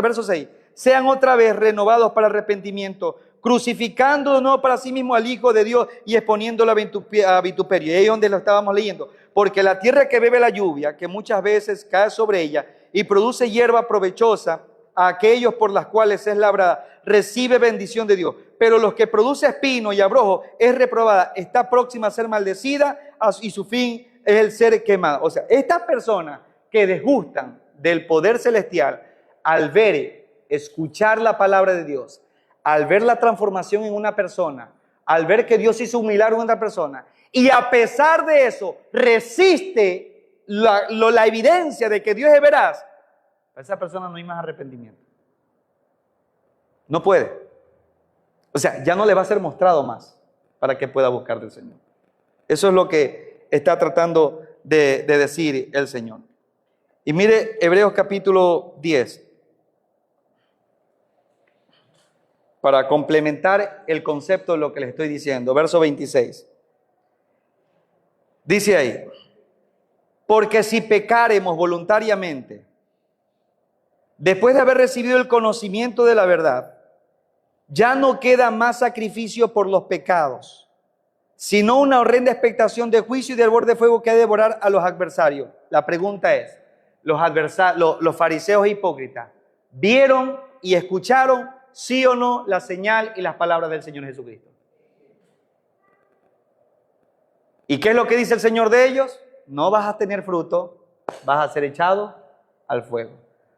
verso 6, sean otra vez renovados para arrepentimiento, crucificando de nuevo para sí mismo al Hijo de Dios y exponiéndolo a vituperio. Y ahí es donde lo estábamos leyendo. Porque la tierra que bebe la lluvia, que muchas veces cae sobre ella y produce hierba provechosa a aquellos por las cuales es labrada, recibe bendición de Dios. Pero los que produce espino y abrojo es reprobada, está próxima a ser maldecida y su fin es el ser quemado. O sea, estas personas que desgustan del poder celestial, al escuchar la palabra de Dios, al ver la transformación en una persona, al ver que Dios hizo un milagro en otra persona, y a pesar de eso resiste la evidencia de que Dios es veraz, para esa persona no hay más arrepentimiento. No puede. O sea, ya no le va a ser mostrado más para que pueda buscar del Señor. Eso es lo que está tratando de decir el Señor. Y mire Hebreos capítulo 10, para complementar el concepto de lo que les estoy diciendo. Verso 26. Dice ahí, porque si pecaremos voluntariamente, después de haber recibido el conocimiento de la verdad, ya no queda más sacrificio por los pecados, sino una horrenda expectación de juicio y de ardor de fuego que ha de devorar a los adversarios. La pregunta es, los fariseos hipócritas, ¿vieron y escucharon, sí o no, la señal y las palabras del Señor Jesucristo? ¿Y qué es lo que dice el Señor de ellos? No vas a tener fruto, vas a ser echado al fuego.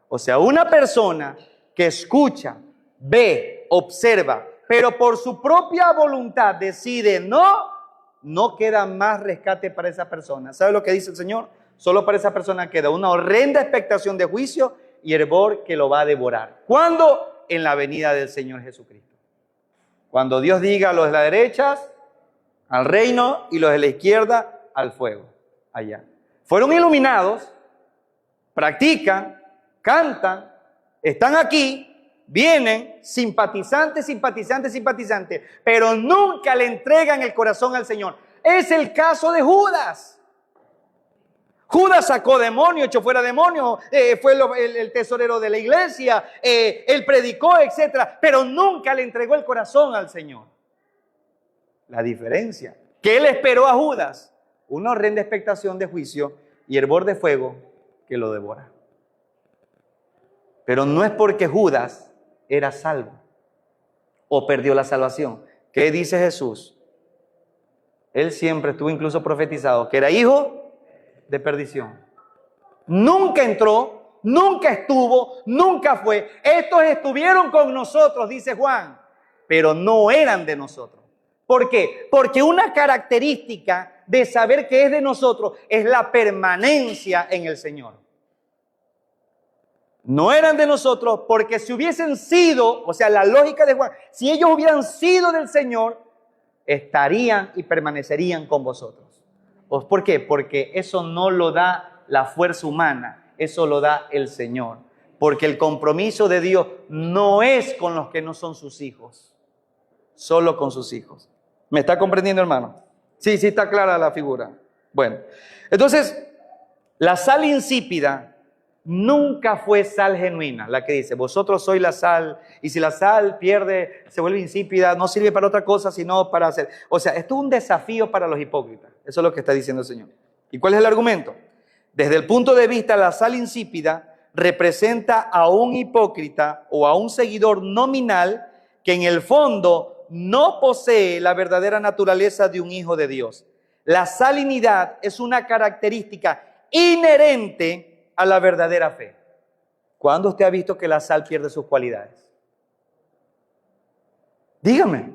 O sea, una persona que escucha, ve, observa, pero por su propia voluntad decide no queda más rescate para esa persona. ¿Sabe lo que dice el Señor? Solo para esa persona queda una horrenda expectación de juicio y hervor que lo va a devorar. ¿Cuándo? En la venida del Señor Jesucristo. Cuando Dios diga a los de la derecha, al reino, y los de la izquierda, al fuego, allá. Fueron iluminados, practican, cantan, están aquí, Vienen simpatizantes, pero nunca le entregan el corazón al Señor. Es el caso de Judas. Judas sacó demonios, echó fuera demonios, fue el tesorero de la iglesia, él predicó, etcétera, pero nunca le entregó el corazón al Señor. La diferencia, que él esperó a Judas, una horrenda expectación de juicio y hervor de fuego que lo devora. Pero no es porque Judas era salvo o perdió la salvación. ¿Qué dice Jesús? Él siempre estuvo incluso profetizado que era hijo de perdición. Nunca entró, nunca estuvo, nunca fue. Estos estuvieron con nosotros, dice Juan, pero no eran de nosotros. ¿Por qué? Porque una característica de saber que es de nosotros es la permanencia en el Señor. No eran de nosotros porque si hubiesen sido, o sea, la lógica de Juan, si ellos hubieran sido del Señor, estarían y permanecerían con vosotros. ¿Por qué? Porque eso no lo da la fuerza humana, eso lo da el Señor. Porque el compromiso de Dios no es con los que no son sus hijos, solo con sus hijos. ¿Me está comprendiendo, hermano? Sí, está clara la figura. Bueno, entonces, la sal insípida nunca fue sal genuina, la que dice, vosotros sois la sal, y si la sal pierde, se vuelve insípida, no sirve para otra cosa, sino para hacer. O sea, esto es un desafío para los hipócritas. Eso es lo que está diciendo el Señor. ¿Y cuál es el argumento? Desde el punto de vista, la sal insípida representa a un hipócrita o a un seguidor nominal que en el fondo no posee la verdadera naturaleza de un hijo de Dios. La salinidad es una característica inherente a la verdadera fe. ¿Cuándo usted ha visto que la sal pierde sus cualidades? Dígame.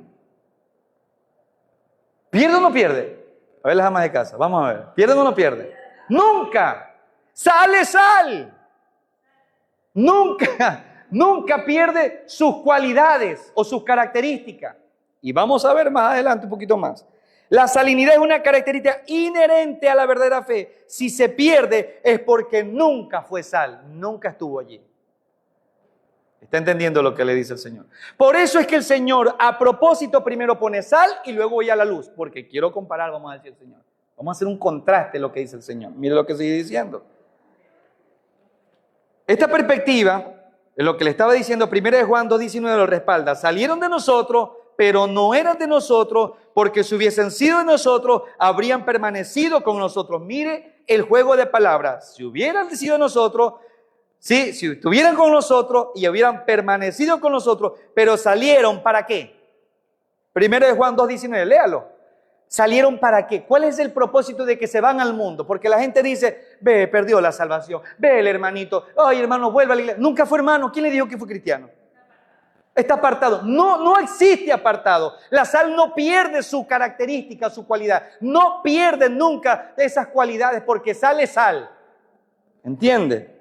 ¿Pierde o no pierde? A ver las amas de casa, vamos a ver. ¿Pierde o no pierde? Nunca. Sal es sal. Nunca pierde sus cualidades o sus características. Y vamos a ver más adelante un poquito más. La salinidad es una característica inherente a la verdadera fe. Si se pierde es porque nunca fue sal, nunca estuvo allí. ¿Está entendiendo lo que le dice el Señor? Por eso es que el Señor a propósito primero pone sal y luego voy a la luz. Porque quiero comparar, vamos a decir el Señor. Vamos a hacer un contraste en lo que dice el Señor. Mire lo que sigue diciendo. Esta perspectiva, en lo que le estaba diciendo, 1 Juan 2:19 lo respalda. Salieron de nosotros, pero no eran de nosotros, porque si hubiesen sido de nosotros, habrían permanecido con nosotros. Mire el juego de palabras. Si hubieran sido de nosotros, sí, si estuvieran con nosotros y hubieran permanecido con nosotros, pero salieron ¿para qué? 1 Juan 2:19, léalo. ¿Salieron para qué? ¿Cuál es el propósito de que se van al mundo? Porque la gente dice, ve, perdió la salvación, ve el hermanito, ay hermano, vuelve a la iglesia. Nunca fue hermano, ¿quién le dijo que fue cristiano? Está apartado. No existe apartado. La sal no pierde su característica, su cualidad. No pierde nunca esas cualidades porque sal es sal. ¿Entiende?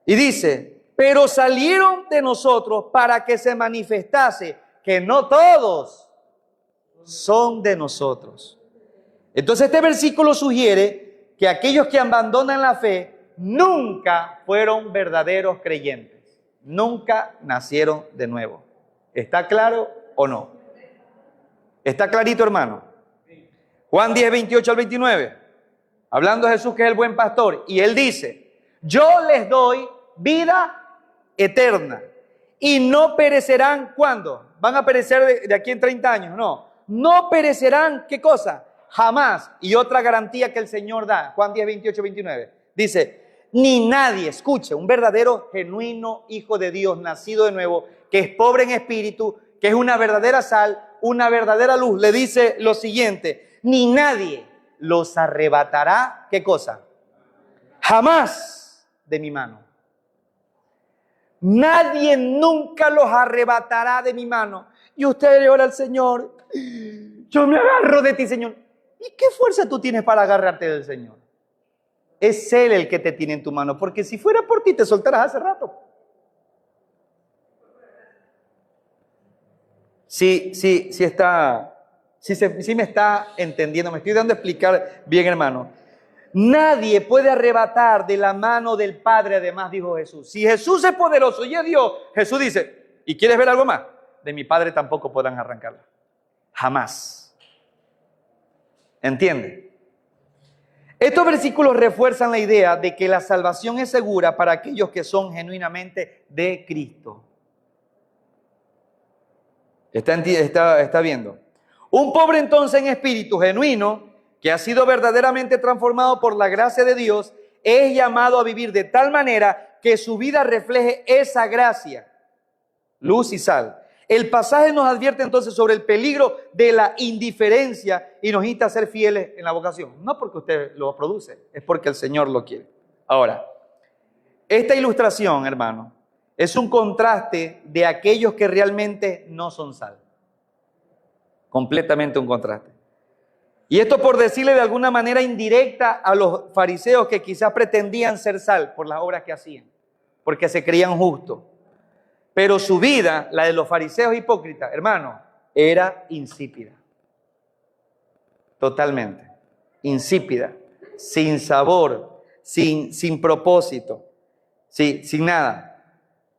Y dice, pero salieron de nosotros para que se manifestase que no todos son de nosotros. Entonces este versículo sugiere que aquellos que abandonan la fe nunca fueron verdaderos creyentes. Nunca nacieron de nuevo. ¿Está claro o no? ¿Está clarito, hermano? Juan 10:28-29. Hablando de Jesús que es el buen pastor. Y él dice, yo les doy vida eterna. Y no perecerán, ¿cuándo? ¿Van a perecer de aquí en 30 años? No perecerán, ¿qué cosa? Jamás. Y otra garantía que el Señor da. Juan 10:28-29. Dice, ni nadie, escuche, un verdadero, genuino hijo de Dios, nacido de nuevo, que es pobre en espíritu, que es una verdadera sal, una verdadera luz, le dice lo siguiente, ni nadie los arrebatará, ¿qué cosa? Jamás de mi mano. Nadie nunca los arrebatará de mi mano. Y usted le ora al Señor, yo me agarro de ti, Señor. ¿Y qué fuerza tú tienes para agarrarte del Señor? Es Él el que te tiene en tu mano, porque si fuera por ti te soltarás hace rato. Sí me está entendiendo, me estoy dando a explicar bien, hermano. Nadie puede arrebatar de la mano del Padre, además dijo Jesús. Si Jesús es poderoso y es Dios, Jesús dice, ¿y quieres ver algo más? De mi Padre tampoco podrán arrancarla. Jamás. ¿Entiende? Estos versículos refuerzan la idea de que la salvación es segura para aquellos que son genuinamente de Cristo. ¿Está viendo? Un pobre entonces en espíritu genuino, que ha sido verdaderamente transformado por la gracia de Dios, es llamado a vivir de tal manera que su vida refleje esa gracia, luz y sal. El pasaje nos advierte entonces sobre el peligro de la indiferencia y nos insta a ser fieles en la vocación. No porque usted lo produce, es porque el Señor lo quiere. Ahora, esta ilustración, hermano, es un contraste de aquellos que realmente no son sal. Completamente un contraste. Y esto por decirle de alguna manera indirecta a los fariseos que quizás pretendían ser sal por las obras que hacían, porque se creían justos. Pero su vida, la de los fariseos hipócritas, hermano, era insípida. Totalmente. Insípida. Sin sabor, sin propósito, sin nada.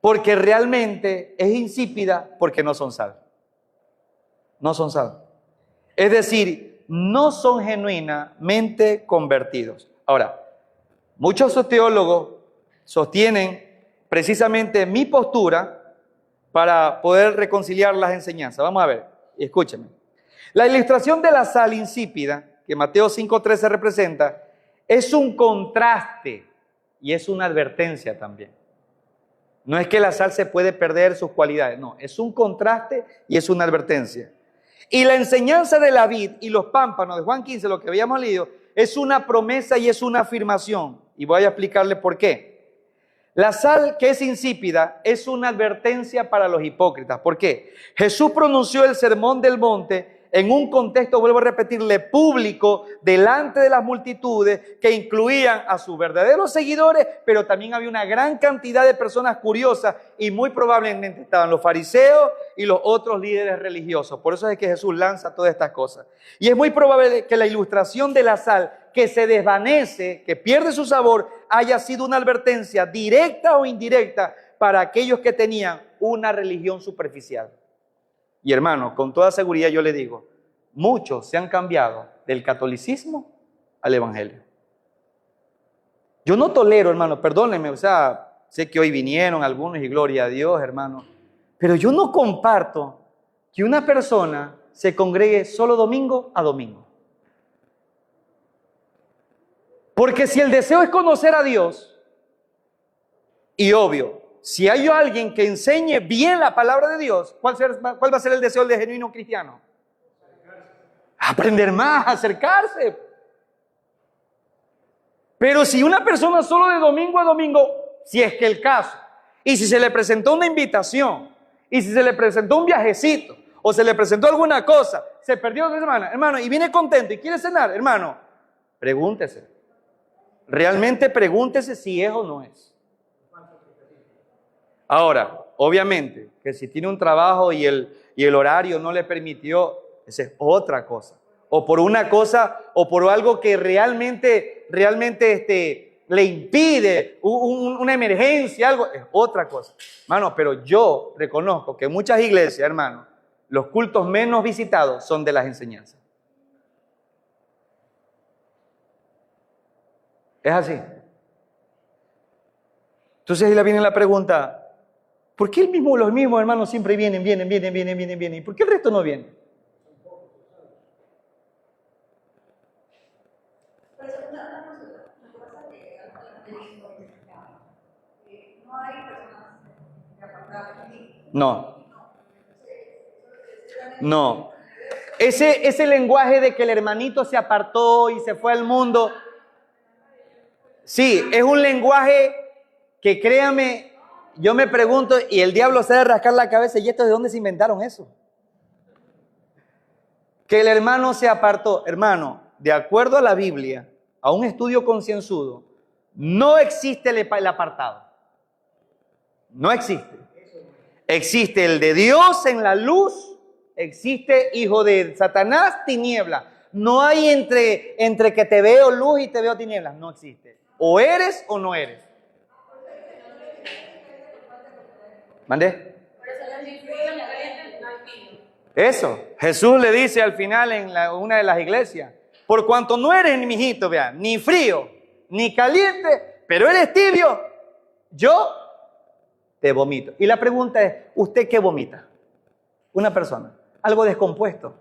Porque realmente es insípida porque no son sal. No son sal. Es decir, no son genuinamente convertidos. Ahora, muchos teólogos sostienen precisamente mi postura para poder reconciliar las enseñanzas. Vamos a ver, escúchenme. La ilustración de la sal insípida, que Mateo 5:13 representa, es un contraste y es una advertencia también. No es que la sal se puede perder sus cualidades, no, es un contraste y es una advertencia. Y la enseñanza de la vid y los pámpanos de Juan 15, lo que habíamos leído, es una promesa y es una afirmación. Y voy a explicarle por qué. La sal que es insípida es una advertencia para los hipócritas. ¿Por qué? Jesús pronunció el sermón del monte en un contexto, vuelvo a repetirle, público, delante de las multitudes, que incluían a sus verdaderos seguidores, pero también había una gran cantidad de personas curiosas y muy probablemente estaban los fariseos y los otros líderes religiosos. Por eso es que Jesús lanza todas estas cosas. Y es muy probable que la ilustración de la sal que se desvanece, que pierde su sabor, haya sido una advertencia directa o indirecta para aquellos que tenían una religión superficial. Y hermano, con toda seguridad yo le digo, muchos se han cambiado del catolicismo al evangelio. Yo no tolero, hermano, perdónenme, o sea, sé que hoy vinieron algunos y gloria a Dios, hermano, pero yo no comparto que una persona se congregue solo domingo a domingo. Porque si el deseo es conocer a Dios, y obvio, si hay alguien que enseñe bien la palabra de Dios, ¿cuál va a ser el deseo del genuino cristiano? Aprender más, acercarse. Pero si una persona solo de domingo a domingo, si es que el caso, y si se le presentó una invitación, y si se le presentó un viajecito, o se le presentó alguna cosa, se perdió 2 semanas, hermano, y viene contento y quiere cenar, hermano, pregúntese. Realmente pregúntese si es o no es. Ahora, obviamente, que si tiene un trabajo y el horario no le permitió, esa es otra cosa. O por una cosa, o por algo que realmente le impide una emergencia, algo, es otra cosa. Hermano, pero yo reconozco que en muchas iglesias, hermano, los cultos menos visitados son de las enseñanzas. Es así. Entonces ahí le viene la pregunta, ¿por qué los mismos hermanos siempre vienen? ¿Y por qué el resto no viene? No. Ese lenguaje de que el hermanito se apartó y se fue al mundo, sí, es un lenguaje que créame, yo me pregunto y el diablo se ha de rascar la cabeza, ¿y esto de dónde se inventaron eso? Que el hermano se apartó. Hermano, de acuerdo a la Biblia, a un estudio concienzudo, no existe el apartado. No existe. Existe el de Dios en la luz, existe hijo de Satanás, tiniebla. No hay entre que te veo luz y te veo tinieblas. No existe. O eres o no eres. ¿Mandé? Eso. Jesús le dice al final en una de las iglesias: por cuanto no eres, mi hijito, vea, ni frío, ni caliente, pero eres tibio, yo te vomito. Y la pregunta es, ¿usted qué vomita? Una persona, algo descompuesto,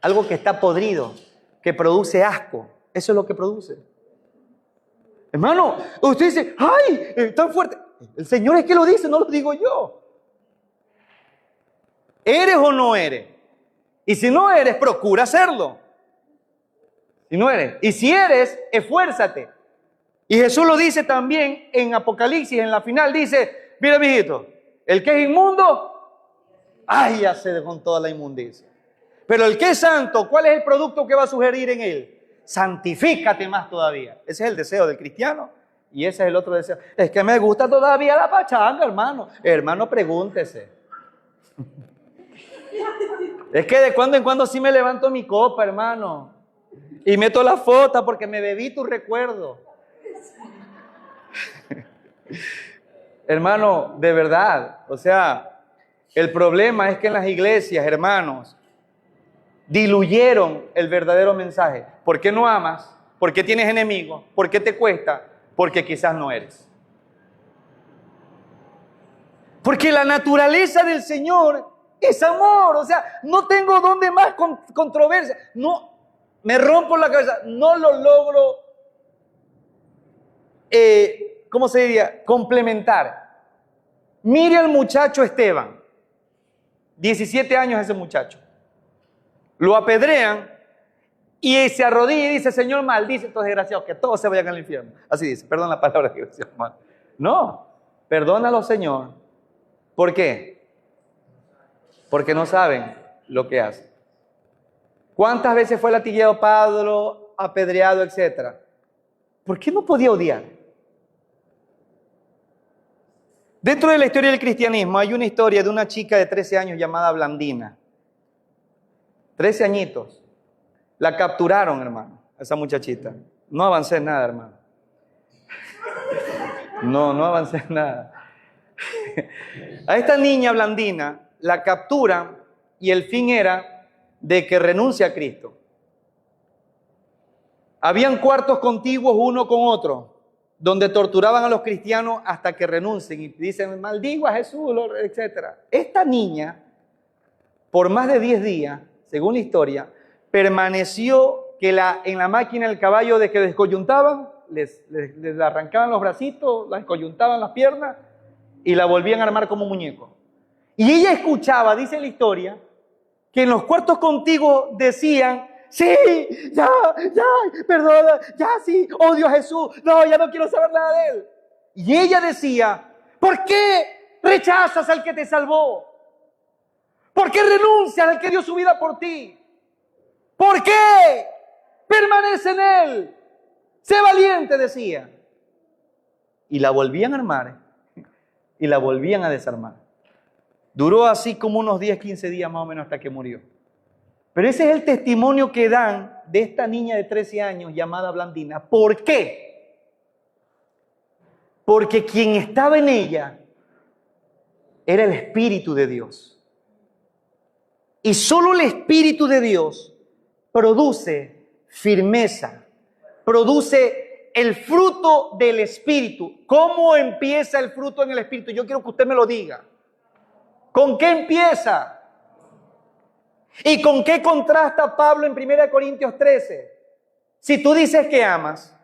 algo que está podrido, que produce asco. Eso es lo que produce. Hermano, usted dice, ¡ay! Tan fuerte. El Señor es que lo dice, no lo digo yo. ¿Eres o no eres? Y si no eres, procura serlo. Si no eres. Y si eres, esfuérzate. Y Jesús lo dice también en Apocalipsis, en la final, dice, mira, mijito, el que es inmundo, ¡ay! Ya se con toda la inmundicia. Pero el que es santo, ¿cuál es el producto que va a sugerir en él? Santifícate más todavía. Ese es el deseo del cristiano. Y ese es el otro deseo. Es que me gusta todavía la pachanga, hermano. Hermano, pregúntese. Es que de cuando en cuando sí me levanto mi copa, hermano. Y meto la foto porque me bebí tu recuerdo. Hermano, de verdad. O sea, el problema es que en las iglesias, hermanos, diluyeron el verdadero mensaje. ¿Por qué no amas? ¿Por qué tienes enemigos? ¿Por qué te cuesta? Porque quizás no eres. Porque la naturaleza del Señor es amor. O sea, no tengo donde más controversia. No, me rompo la cabeza. No lo logro, ¿cómo se diría? Complementar. Mire al muchacho Esteban. 17 años ese muchacho. Lo apedrean y se arrodilla y dice, Señor, maldice a estos desgraciados, que todos se vayan al infierno. Así dice, perdón la palabra desgraciado. No, perdónalo, Señor. ¿Por qué? Porque no saben lo que hacen. ¿Cuántas veces fue latigueado Pablo, apedreado, etcétera? ¿Por qué no podía odiar? Dentro de la historia del cristianismo hay una historia de una chica de 13 años llamada Blandina. 13 añitos. La capturaron, hermano, esa muchachita. No avancé en nada, hermano. No avancé en nada. A esta niña Blandina la capturan y el fin era de que renuncie a Cristo. Habían cuartos contiguos uno con otro, donde torturaban a los cristianos hasta que renuncien y dicen, maldigo a Jesús, etc. Esta niña, por más de 10 días, según la historia, permaneció que en la máquina del caballo de que descoyuntaban, les arrancaban los bracitos, la descoyuntaban las piernas y la volvían a armar como muñeco. Y ella escuchaba, dice la historia, que en los cuartos contiguos decían, sí, ya, perdona, ya sí, odio a Jesús, no, ya no quiero saber nada de él. Y ella decía, ¿por qué rechazas al que te salvó? ¿Por qué renuncias al que dio su vida por ti? ¿Por qué? Permanece en él. Sé valiente, decía. Y la volvían a armar y la volvían a desarmar. Duró así como unos 10, 15 días más o menos hasta que murió. Pero ese es el testimonio que dan de esta niña de 13 años llamada Blandina. ¿Por qué? Porque quien estaba en ella era el Espíritu de Dios. Y solo el Espíritu de Dios produce firmeza, produce el fruto del Espíritu. ¿Cómo empieza el fruto en el Espíritu? Yo quiero que usted me lo diga. ¿Con qué empieza? ¿Y con qué contrasta Pablo en 1 Corintios 13? Si tú dices que amas,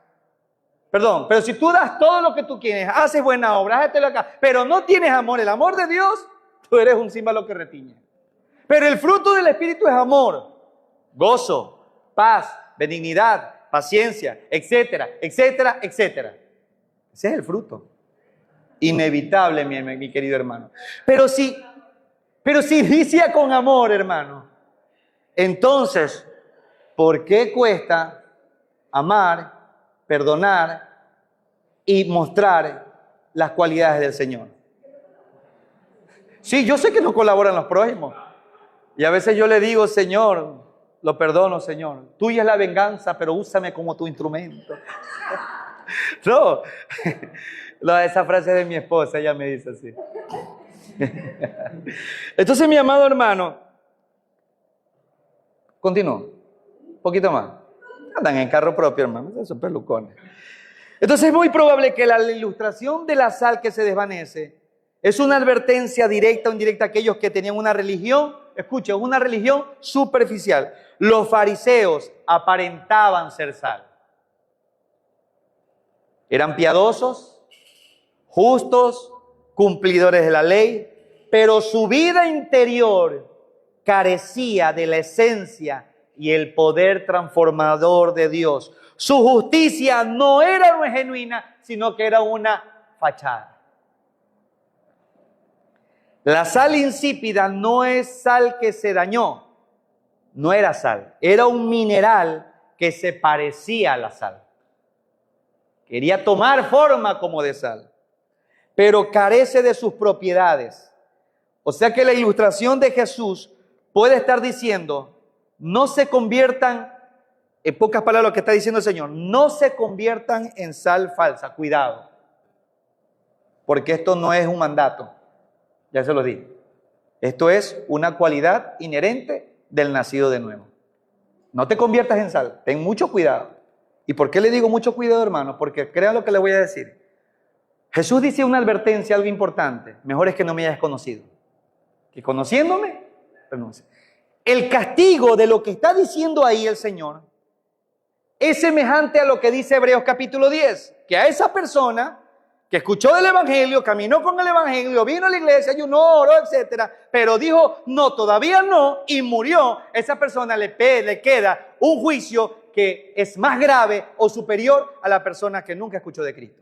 pero si tú das todo lo que tú quieres, haces buena obra, házetelo acá, pero no tienes amor, el amor de Dios, tú eres un címbalo que retiñe. Pero el fruto del Espíritu es amor, gozo, paz, benignidad, paciencia, etcétera, etcétera, etcétera. Ese es el fruto. Inevitable, mi querido hermano. Pero si inicia con amor, hermano, entonces, ¿por qué cuesta amar, perdonar y mostrar las cualidades del Señor? Sí, yo sé que no colaboran los prójimos. Y a veces yo le digo, Señor, lo perdono, Señor. Tuya es la venganza, pero úsame como tu instrumento. No, esa frase es de mi esposa, ella me dice así. Entonces, mi amado hermano, continúo, un poquito más. Andan en carro propio, hermano, esos pelucones. Entonces es muy probable que la ilustración de la sal que se desvanece es una advertencia directa o indirecta a aquellos que tenían una religión, escuchen, una religión superficial. Los fariseos aparentaban ser sal. Eran piadosos, justos, cumplidores de la ley, pero su vida interior carecía de la esencia y el poder transformador de Dios. Su justicia no era genuina, sino que era una fachada. La sal insípida no es sal que se dañó, no era sal, era un mineral que se parecía a la sal. Quería tomar forma como de sal, pero carece de sus propiedades. O sea que la ilustración de Jesús puede estar diciendo, no se conviertan, en pocas palabras lo que está diciendo el Señor, no se conviertan en sal falsa, cuidado, porque esto no es un mandato, ya se lo dije. Esto es una cualidad inherente del nacido de nuevo. No te conviertas en sal, ten mucho cuidado. ¿Y por qué le digo mucho cuidado, hermano? Porque crean lo que le voy a decir. Jesús dice una advertencia, algo importante. Mejor es que no me hayas conocido, que conociéndome, renuncie. El castigo de lo que está diciendo ahí el Señor es semejante a lo que dice Hebreos capítulo 10, que a esa persona que escuchó del Evangelio, caminó con el Evangelio, vino a la iglesia, ayunó, oró, etcétera, pero dijo, no, todavía no, y murió, esa persona le queda un juicio que es más grave o superior a la persona que nunca escuchó de Cristo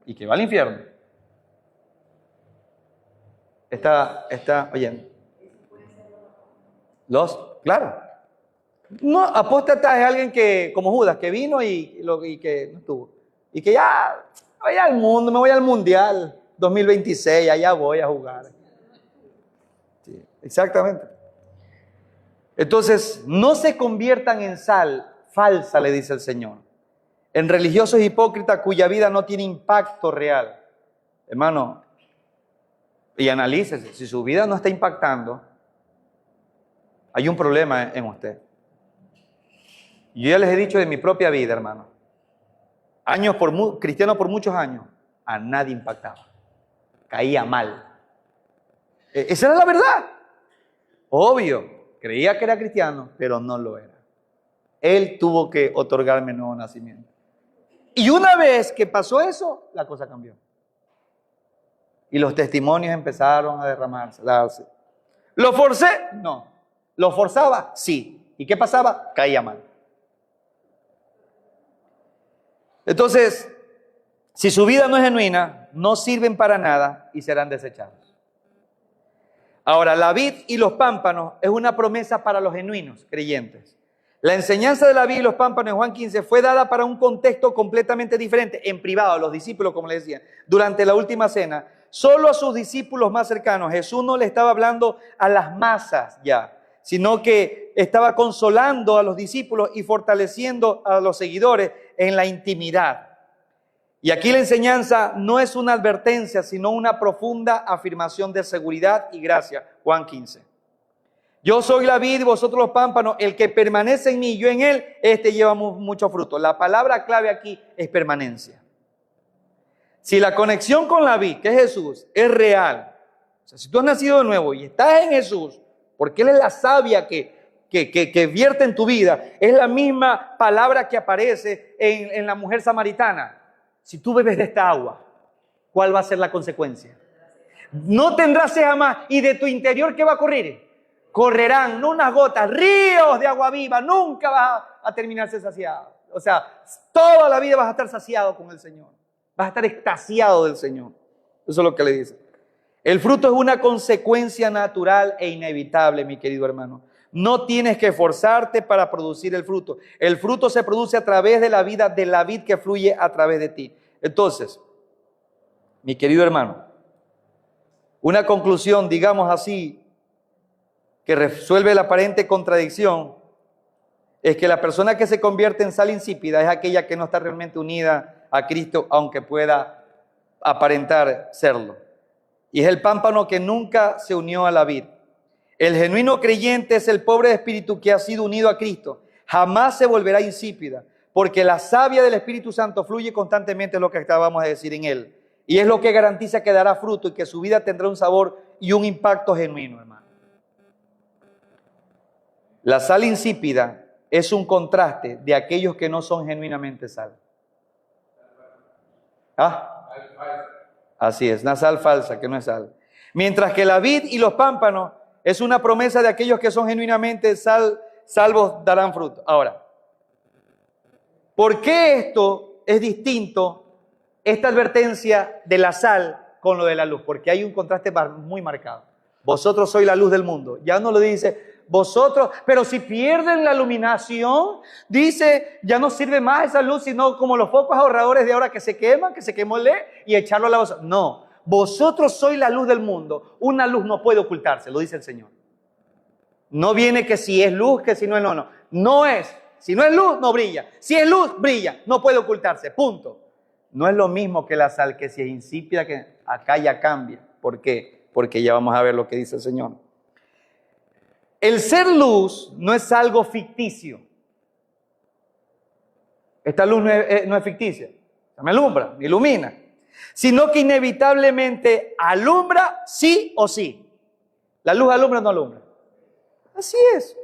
y que va al infierno. ¿Está oyendo? Claro. No, apóstata es alguien que, como Judas, que vino y que no estuvo. Y que ya voy al mundo, me voy al Mundial 2026, allá voy a jugar. Sí, exactamente. Entonces, no se conviertan en sal falsa, le dice el Señor, en religiosos hipócritas cuya vida no tiene impacto real. Hermano, y analícese, si su vida no está impactando, hay un problema en usted. Yo ya les he dicho de mi propia vida, hermano. Cristiano por muchos años, a nadie impactaba. Caía mal. Esa era la verdad. Obvio. Creía que era cristiano, pero no lo era. Él tuvo que otorgarme nuevo nacimiento. Y una vez que pasó eso, la cosa cambió. Y los testimonios empezaron a derramarse, a darse. ¿Lo forcé? No. ¿Lo forzaba? Sí. ¿Y qué pasaba? Caía mal. Entonces, si su vida no es genuina, no sirven para nada y serán desechados. Ahora, la vid y los pámpanos es una promesa para los genuinos creyentes. La enseñanza de la vid y los pámpanos en Juan 15 fue dada para un contexto completamente diferente, en privado, a los discípulos, como les decía, durante la última cena. Solo a sus discípulos más cercanos. Jesús no le estaba hablando a las masas ya, sino que estaba consolando a los discípulos y fortaleciendo a los seguidores en la intimidad. Y aquí la enseñanza no es una advertencia, sino una profunda afirmación de seguridad y gracia. Juan 15. Yo soy la vid y vosotros los pámpanos. El que permanece en mí y yo en él, este lleva mucho fruto. La palabra clave aquí es permanencia. Si la conexión con la vid, que es Jesús, es real, o sea, si tú has nacido de nuevo y estás en Jesús, porque Él es la savia que vierte en tu vida, es la misma palabra que aparece en la mujer samaritana. Si tú bebes de esta agua, ¿cuál va a ser la consecuencia? No tendrás sed jamás. ¿Y de tu interior qué va a correr? Correrán, no unas gotas, ríos de agua viva. Nunca vas a terminarse saciado. O sea, toda la vida vas a estar saciado con el Señor. Vas a estar extasiado del Señor. Eso es lo que le dice. El fruto es una consecuencia natural e inevitable, mi querido hermano. No tienes que esforzarte para producir el fruto. El fruto se produce a través de la vida de la vid que fluye a través de ti. Entonces, mi querido hermano, una conclusión, digamos así, que resuelve la aparente contradicción es que la persona que se convierte en sal insípida es aquella que no está realmente unida a Cristo, aunque pueda aparentar serlo. Y es el pámpano que nunca se unió a la vid. El genuino creyente es el pobre de espíritu que ha sido unido a Cristo. Jamás se volverá insípida, porque la savia del Espíritu Santo fluye constantemente, es lo que acabamos de decir en él. Y es lo que garantiza que dará fruto y que su vida tendrá un sabor y un impacto genuino, hermano. La sal insípida es un contraste de aquellos que no son genuinamente sal. ¿Ah? Así es, una sal falsa que no es sal. Mientras que la vid y los pámpanos es una promesa de aquellos que son genuinamente salvos darán fruto. Ahora, ¿por qué esto es distinto, esta advertencia de la sal con lo de la luz? Porque hay un contraste muy marcado. Vosotros sois la luz del mundo. Ya no lo dice vosotros, pero si pierden la iluminación, dice, ya no sirve más esa luz, sino como los focos ahorradores de ahora que se queman, que se quemó el LED y echarlo a la bolsa. No, vosotros sois la luz del mundo. Una luz no puede ocultarse, lo dice el Señor. No viene que si es luz, que si no es no. No es. Si no es luz, no brilla. Si es luz, brilla. No puede ocultarse. Punto. No es lo mismo que la sal, que si es insípida, que acá ya cambia. ¿Por qué? Porque ya vamos a ver lo que dice el Señor. El ser luz no es algo ficticio. Esta luz no es ficticia. Me alumbra, me ilumina. Sino que inevitablemente alumbra sí o sí. ¿La luz alumbra o no alumbra? Así es.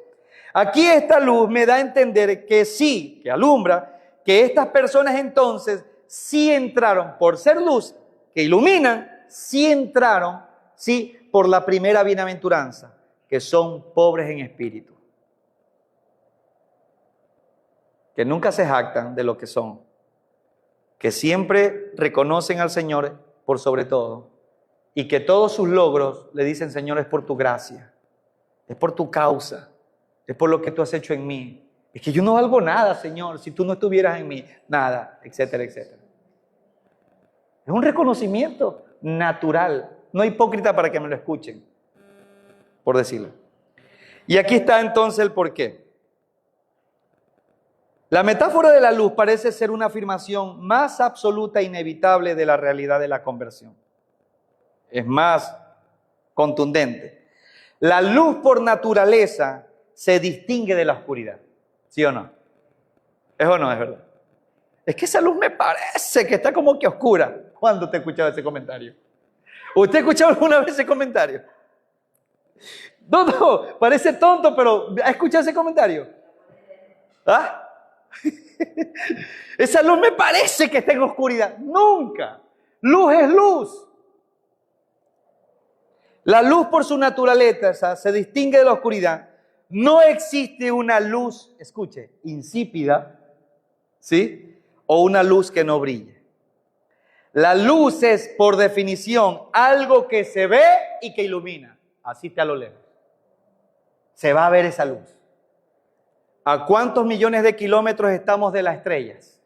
Aquí esta luz me da a entender que sí, que alumbra, que estas personas entonces sí entraron por ser luz, que iluminan, sí entraron, sí, por la primera bienaventuranza, que son pobres en espíritu. Que nunca se jactan de lo que son, que siempre reconocen al Señor por sobre todo, y que todos sus logros le dicen, Señor, es por tu gracia, es por tu causa, es por lo que tú has hecho en mí. Es que yo no valgo nada, Señor, si tú no estuvieras en mí, nada, etcétera, etcétera. Es un reconocimiento natural, no hipócrita para que me lo escuchen, por decirlo. Y aquí está entonces el porqué. La metáfora de la luz parece ser una afirmación más absoluta e inevitable de la realidad de la conversión. Es más contundente. La luz por naturaleza se distingue de la oscuridad. ¿Sí o no? ¿Es o no es verdad? Es que esa luz me parece que está como que oscura. ¿Cuándo te he escuchado ese comentario? ¿Usted ha escuchado alguna vez ese comentario? No, parece tonto, pero ¿ha escuchado ese comentario? ¿Ah? Esa luz me parece que está en oscuridad. Nunca. Luz es luz. La luz por su naturaleza se distingue de la oscuridad. No existe una luz, escuche, insípida, ¿sí? O una luz que no brille. La luz es, por definición, algo que se ve y que ilumina. Así está a lo lejos. Se va a ver esa luz. ¿A cuántos millones de kilómetros estamos de las estrellas?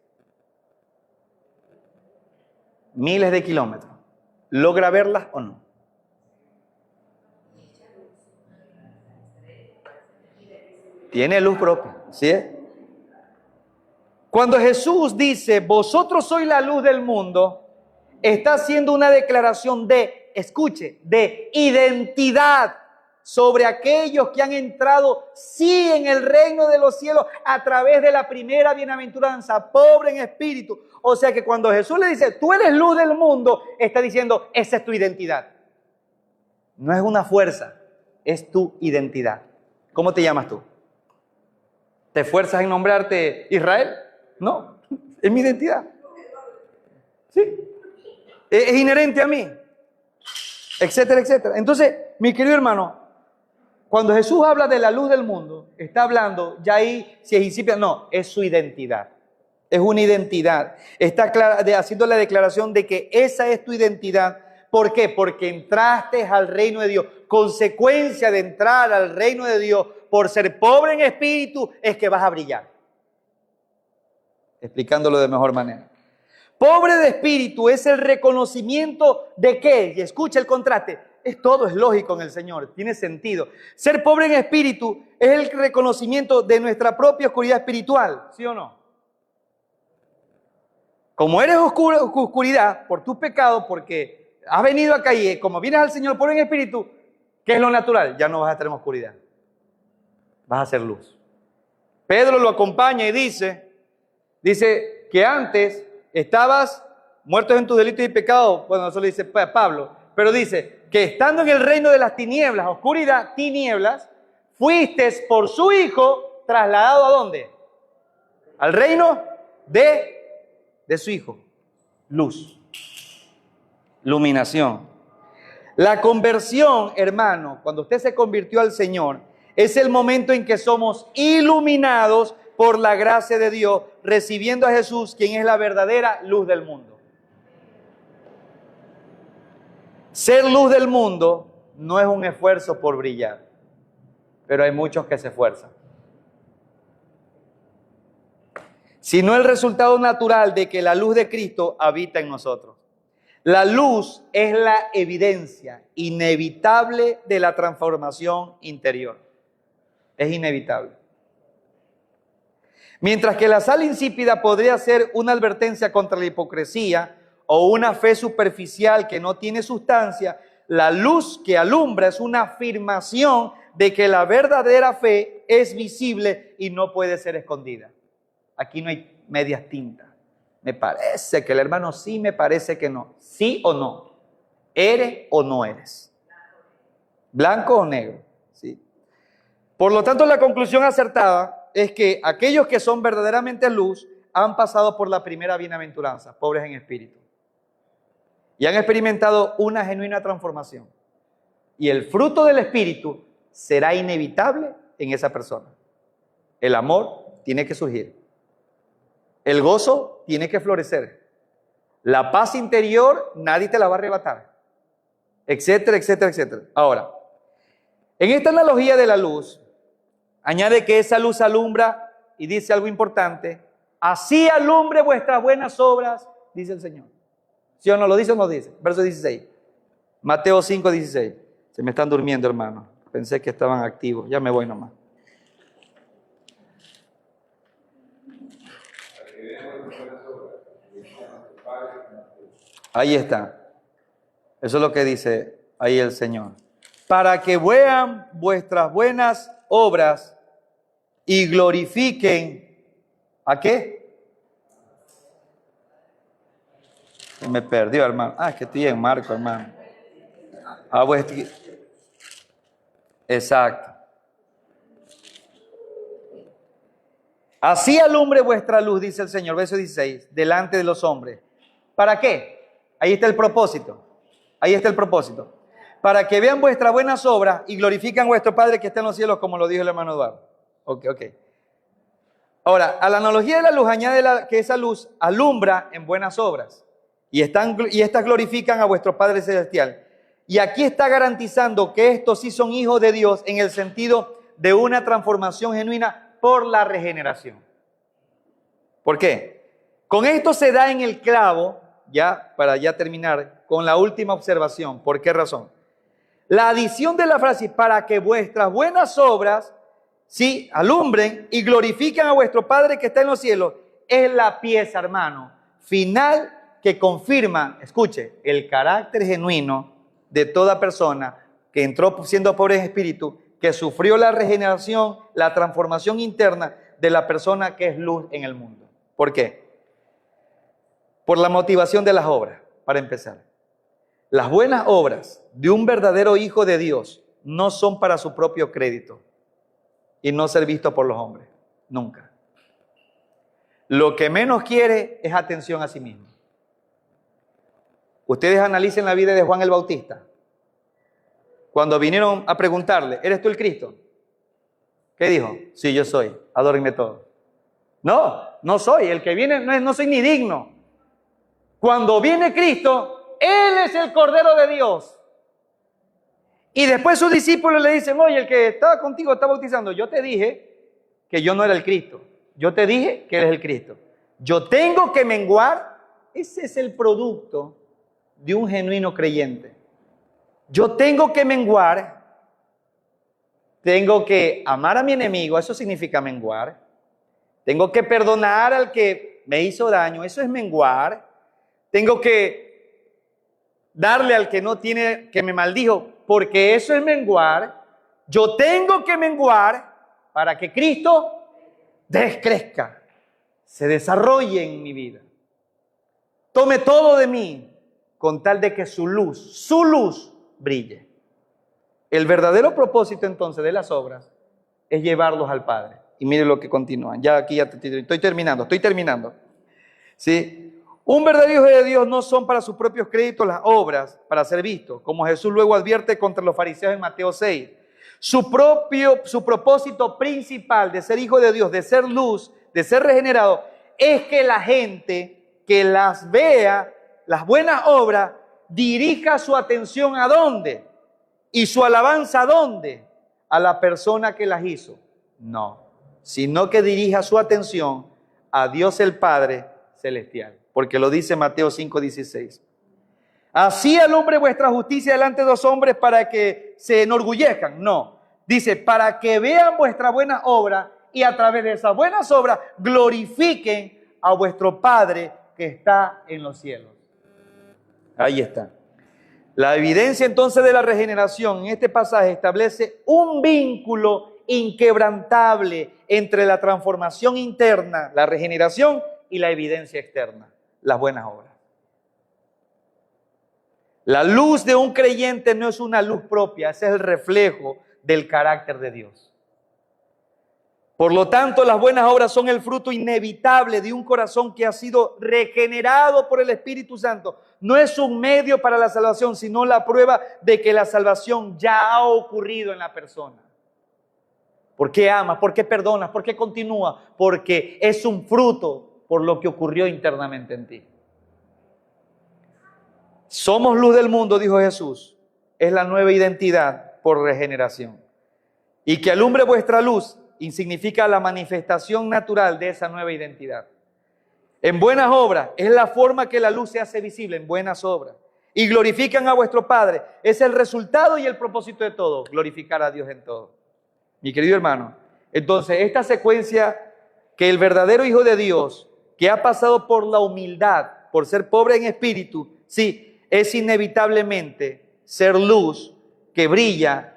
Miles de kilómetros. ¿Logra verlas o no? Tiene luz propia, ¿sí? Cuando Jesús dice, vosotros sois la luz del mundo, está haciendo una declaración de, escuche, de identidad sobre aquellos que han entrado, sí, en el reino de los cielos a través de la primera bienaventuranza, pobre en espíritu. O sea que cuando Jesús le dice, tú eres luz del mundo, está diciendo, esa es tu identidad. No es una fuerza, es tu identidad. ¿Cómo te llamas tú? ¿Te esfuerzas en nombrarte Israel? No, es mi identidad. Sí, es inherente a mí, etcétera, etcétera. Entonces, mi querido hermano, cuando Jesús habla de la luz del mundo, está hablando, ya ahí, si es insípida, no, es su identidad. Es una identidad. Está haciendo la declaración de que esa es tu identidad. ¿Por qué? Porque entraste al reino de Dios. Consecuencia de entrar al reino de Dios por ser pobre en espíritu es que vas a brillar. Explicándolo de mejor manera. Pobre de espíritu es el reconocimiento de qué, y escucha el contraste, todo es lógico en el Señor, tiene sentido. Ser pobre en espíritu es el reconocimiento de nuestra propia oscuridad espiritual, ¿sí o no? Como eres oscuridad por tus pecados, porque has venido acá y como vienes al Señor pobre en espíritu, ¿qué es lo natural? Ya no vas a tener oscuridad, vas a ser luz. Pedro lo acompaña y dice que antes estabas muertos en tus delitos y pecados, bueno, eso lo dice Pablo, pero dice que estando en el reino de las tinieblas, oscuridad, tinieblas, fuiste por su Hijo trasladado ¿a dónde? Al reino de su Hijo. Luz. Iluminación. La conversión, hermano, cuando usted se convirtió al Señor, es el momento en que somos iluminados por la gracia de Dios, recibiendo a Jesús, quien es la verdadera luz del mundo. Ser luz del mundo no es un esfuerzo por brillar, pero hay muchos que se esfuerzan, sino el resultado natural de que la luz de Cristo habita en nosotros. La luz es la evidencia inevitable de la transformación interior. Es inevitable. Mientras que la sal insípida podría ser una advertencia contra la hipocresía o una fe superficial que no tiene sustancia, la luz que alumbra es una afirmación de que la verdadera fe es visible y no puede ser escondida. Aquí no hay medias tintas. Me parece que el hermano sí, me parece que no. ¿Sí o no? ¿Eres o no eres? ¿Blanco o negro? Sí. Por lo tanto, la conclusión acertada es que aquellos que son verdaderamente luz han pasado por la primera bienaventuranza, pobres en espíritu, y han experimentado una genuina transformación. Y el fruto del espíritu será inevitable en esa persona. El amor tiene que surgir. El gozo tiene que florecer. La paz interior nadie te la va a arrebatar. Etcétera, etcétera, etcétera. Ahora, en esta analogía de la luz, añade que esa luz alumbra y dice algo importante. Así alumbre vuestras buenas obras, dice el Señor. ¿Sí o no? ¿Lo dice o no dice? Verso 16. Mateo 5, 16. Se me están durmiendo, hermano. Pensé que estaban activos. Ya me voy nomás. Ahí está. Eso es lo que dice ahí el Señor. Para que vean vuestras buenas obras y glorifiquen. ¿A qué? Se me perdió, hermano. Es que estoy en Marco, hermano. Exacto. Así alumbre vuestra luz, dice el Señor, verso 16, delante de los hombres. ¿Para qué? Ahí está el propósito. Ahí está el propósito. Para que vean vuestras buenas obras y glorifican a vuestro Padre que está en los cielos, como lo dijo el hermano Eduardo. Ok. Ahora, a la analogía de la luz añade que esa luz alumbra en buenas obras y estas glorifican a vuestro Padre celestial. Y aquí está garantizando que estos sí son hijos de Dios en el sentido de una transformación genuina por la regeneración. ¿Por qué? Con esto se da en el clavo, para terminar, con la última observación. ¿Por qué razón? La adición de la frase, para que vuestras buenas obras sí alumbren y glorifiquen a vuestro Padre que está en los cielos, es la pieza, hermano, final que confirma, escuche, el carácter genuino de toda persona que entró siendo pobre en espíritu, que sufrió la regeneración, la transformación interna de la persona que es luz en el mundo. ¿Por qué? Por la motivación de las obras, para empezar. Las buenas obras de un verdadero hijo de Dios no son para su propio crédito y no ser visto por los hombres, nunca. Lo que menos quiere es atención a sí mismo. Ustedes analicen la vida de Juan el Bautista. Cuando vinieron a preguntarle, ¿eres tú el Cristo? ¿Qué dijo? Sí, yo soy, adórenme todos. No soy, el que viene no soy ni digno. Cuando viene Cristo, Él es el Cordero de Dios. Y después sus discípulos le dicen, oye, el que estaba contigo está bautizando. Yo te dije que yo no era el Cristo. Yo te dije que eres el Cristo. Yo tengo que menguar. Ese es el producto de un genuino creyente. Yo tengo que menguar, tengo que amar a mi enemigo, eso significa menguar. Tengo que perdonar al que me hizo daño, eso es menguar. Tengo que darle al que no tiene, que me maldijo, porque eso es menguar. Yo tengo que menguar para que Cristo descrezca, se desarrolle en mi vida. Tome todo de mí con tal de que su luz brille. El verdadero propósito entonces de las obras es llevarlos al Padre. Y mire lo que continúa. Ya aquí ya estoy terminando. ¿Sí? Un verdadero hijo de Dios no son para sus propios créditos las obras para ser vistos, como Jesús luego advierte contra los fariseos en Mateo 6. Su propósito principal de ser hijo de Dios, de ser luz, de ser regenerado, es que la gente que las vea, las buenas obras, dirija su atención ¿a dónde? ¿Y su alabanza a dónde? A la persona que las hizo. No, sino que dirija su atención a Dios el Padre Celestial, porque lo dice Mateo 5:16. Así alumbre vuestra justicia delante de los hombres para que se enorgullezcan. No, dice, para que vean vuestra buena obra y a través de esas buenas obras glorifiquen a vuestro Padre que está en los cielos. Ahí está. La evidencia entonces de la regeneración en este pasaje establece un vínculo inquebrantable entre la transformación interna, la regeneración y la evidencia externa, las buenas obras. La luz de un creyente no es una luz propia, ese es el reflejo del carácter de Dios. Por lo tanto, las buenas obras son el fruto inevitable de un corazón que ha sido regenerado por el Espíritu Santo. No es un medio para la salvación, sino la prueba de que la salvación ya ha ocurrido en la persona. ¿Por qué amas? ¿Por qué perdonas? ¿Por qué continúa? Porque es un fruto por lo que ocurrió internamente en ti. Somos luz del mundo, dijo Jesús. Es la nueva identidad por regeneración. Y que alumbre vuestra luz y significa la manifestación natural de esa nueva identidad. En buenas obras es la forma que la luz se hace visible, en buenas obras. Y glorifican a vuestro Padre. Es el resultado y el propósito de todo, glorificar a Dios en todo. Mi querido hermano, entonces esta secuencia que el verdadero Hijo de Dios, que ha pasado por la humildad, por ser pobre en espíritu, sí, es inevitablemente ser luz que brilla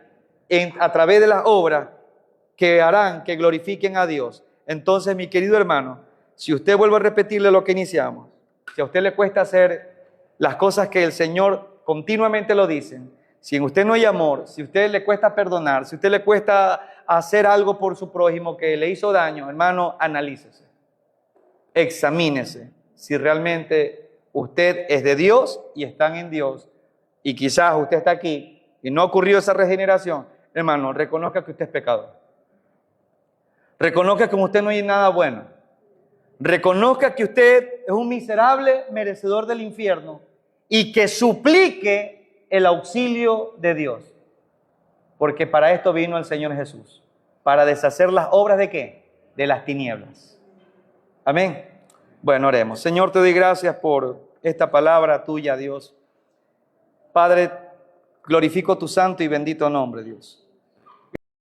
a través de las obras que harán que glorifiquen a Dios. Entonces, mi querido hermano, si usted vuelve a repetirle lo que iniciamos, si a usted le cuesta hacer las cosas que el Señor continuamente lo dicen, si en usted no hay amor, si a usted le cuesta perdonar, si a usted le cuesta hacer algo por su prójimo que le hizo daño, hermano, analícese, examínese si realmente usted es de Dios y están en Dios, y quizás usted está aquí y no ocurrió esa regeneración. Hermano, reconozca que usted es pecador. Reconozca que con usted no hay nada bueno. Reconozca que usted es un miserable merecedor del infierno y que suplique el auxilio de Dios. Porque para esto vino el Señor Jesús. Para deshacer las obras ¿de qué? De las tinieblas. Amén. Bueno, oremos. Señor, te doy gracias por esta palabra tuya, Dios. Padre, glorifico tu santo y bendito nombre, Dios.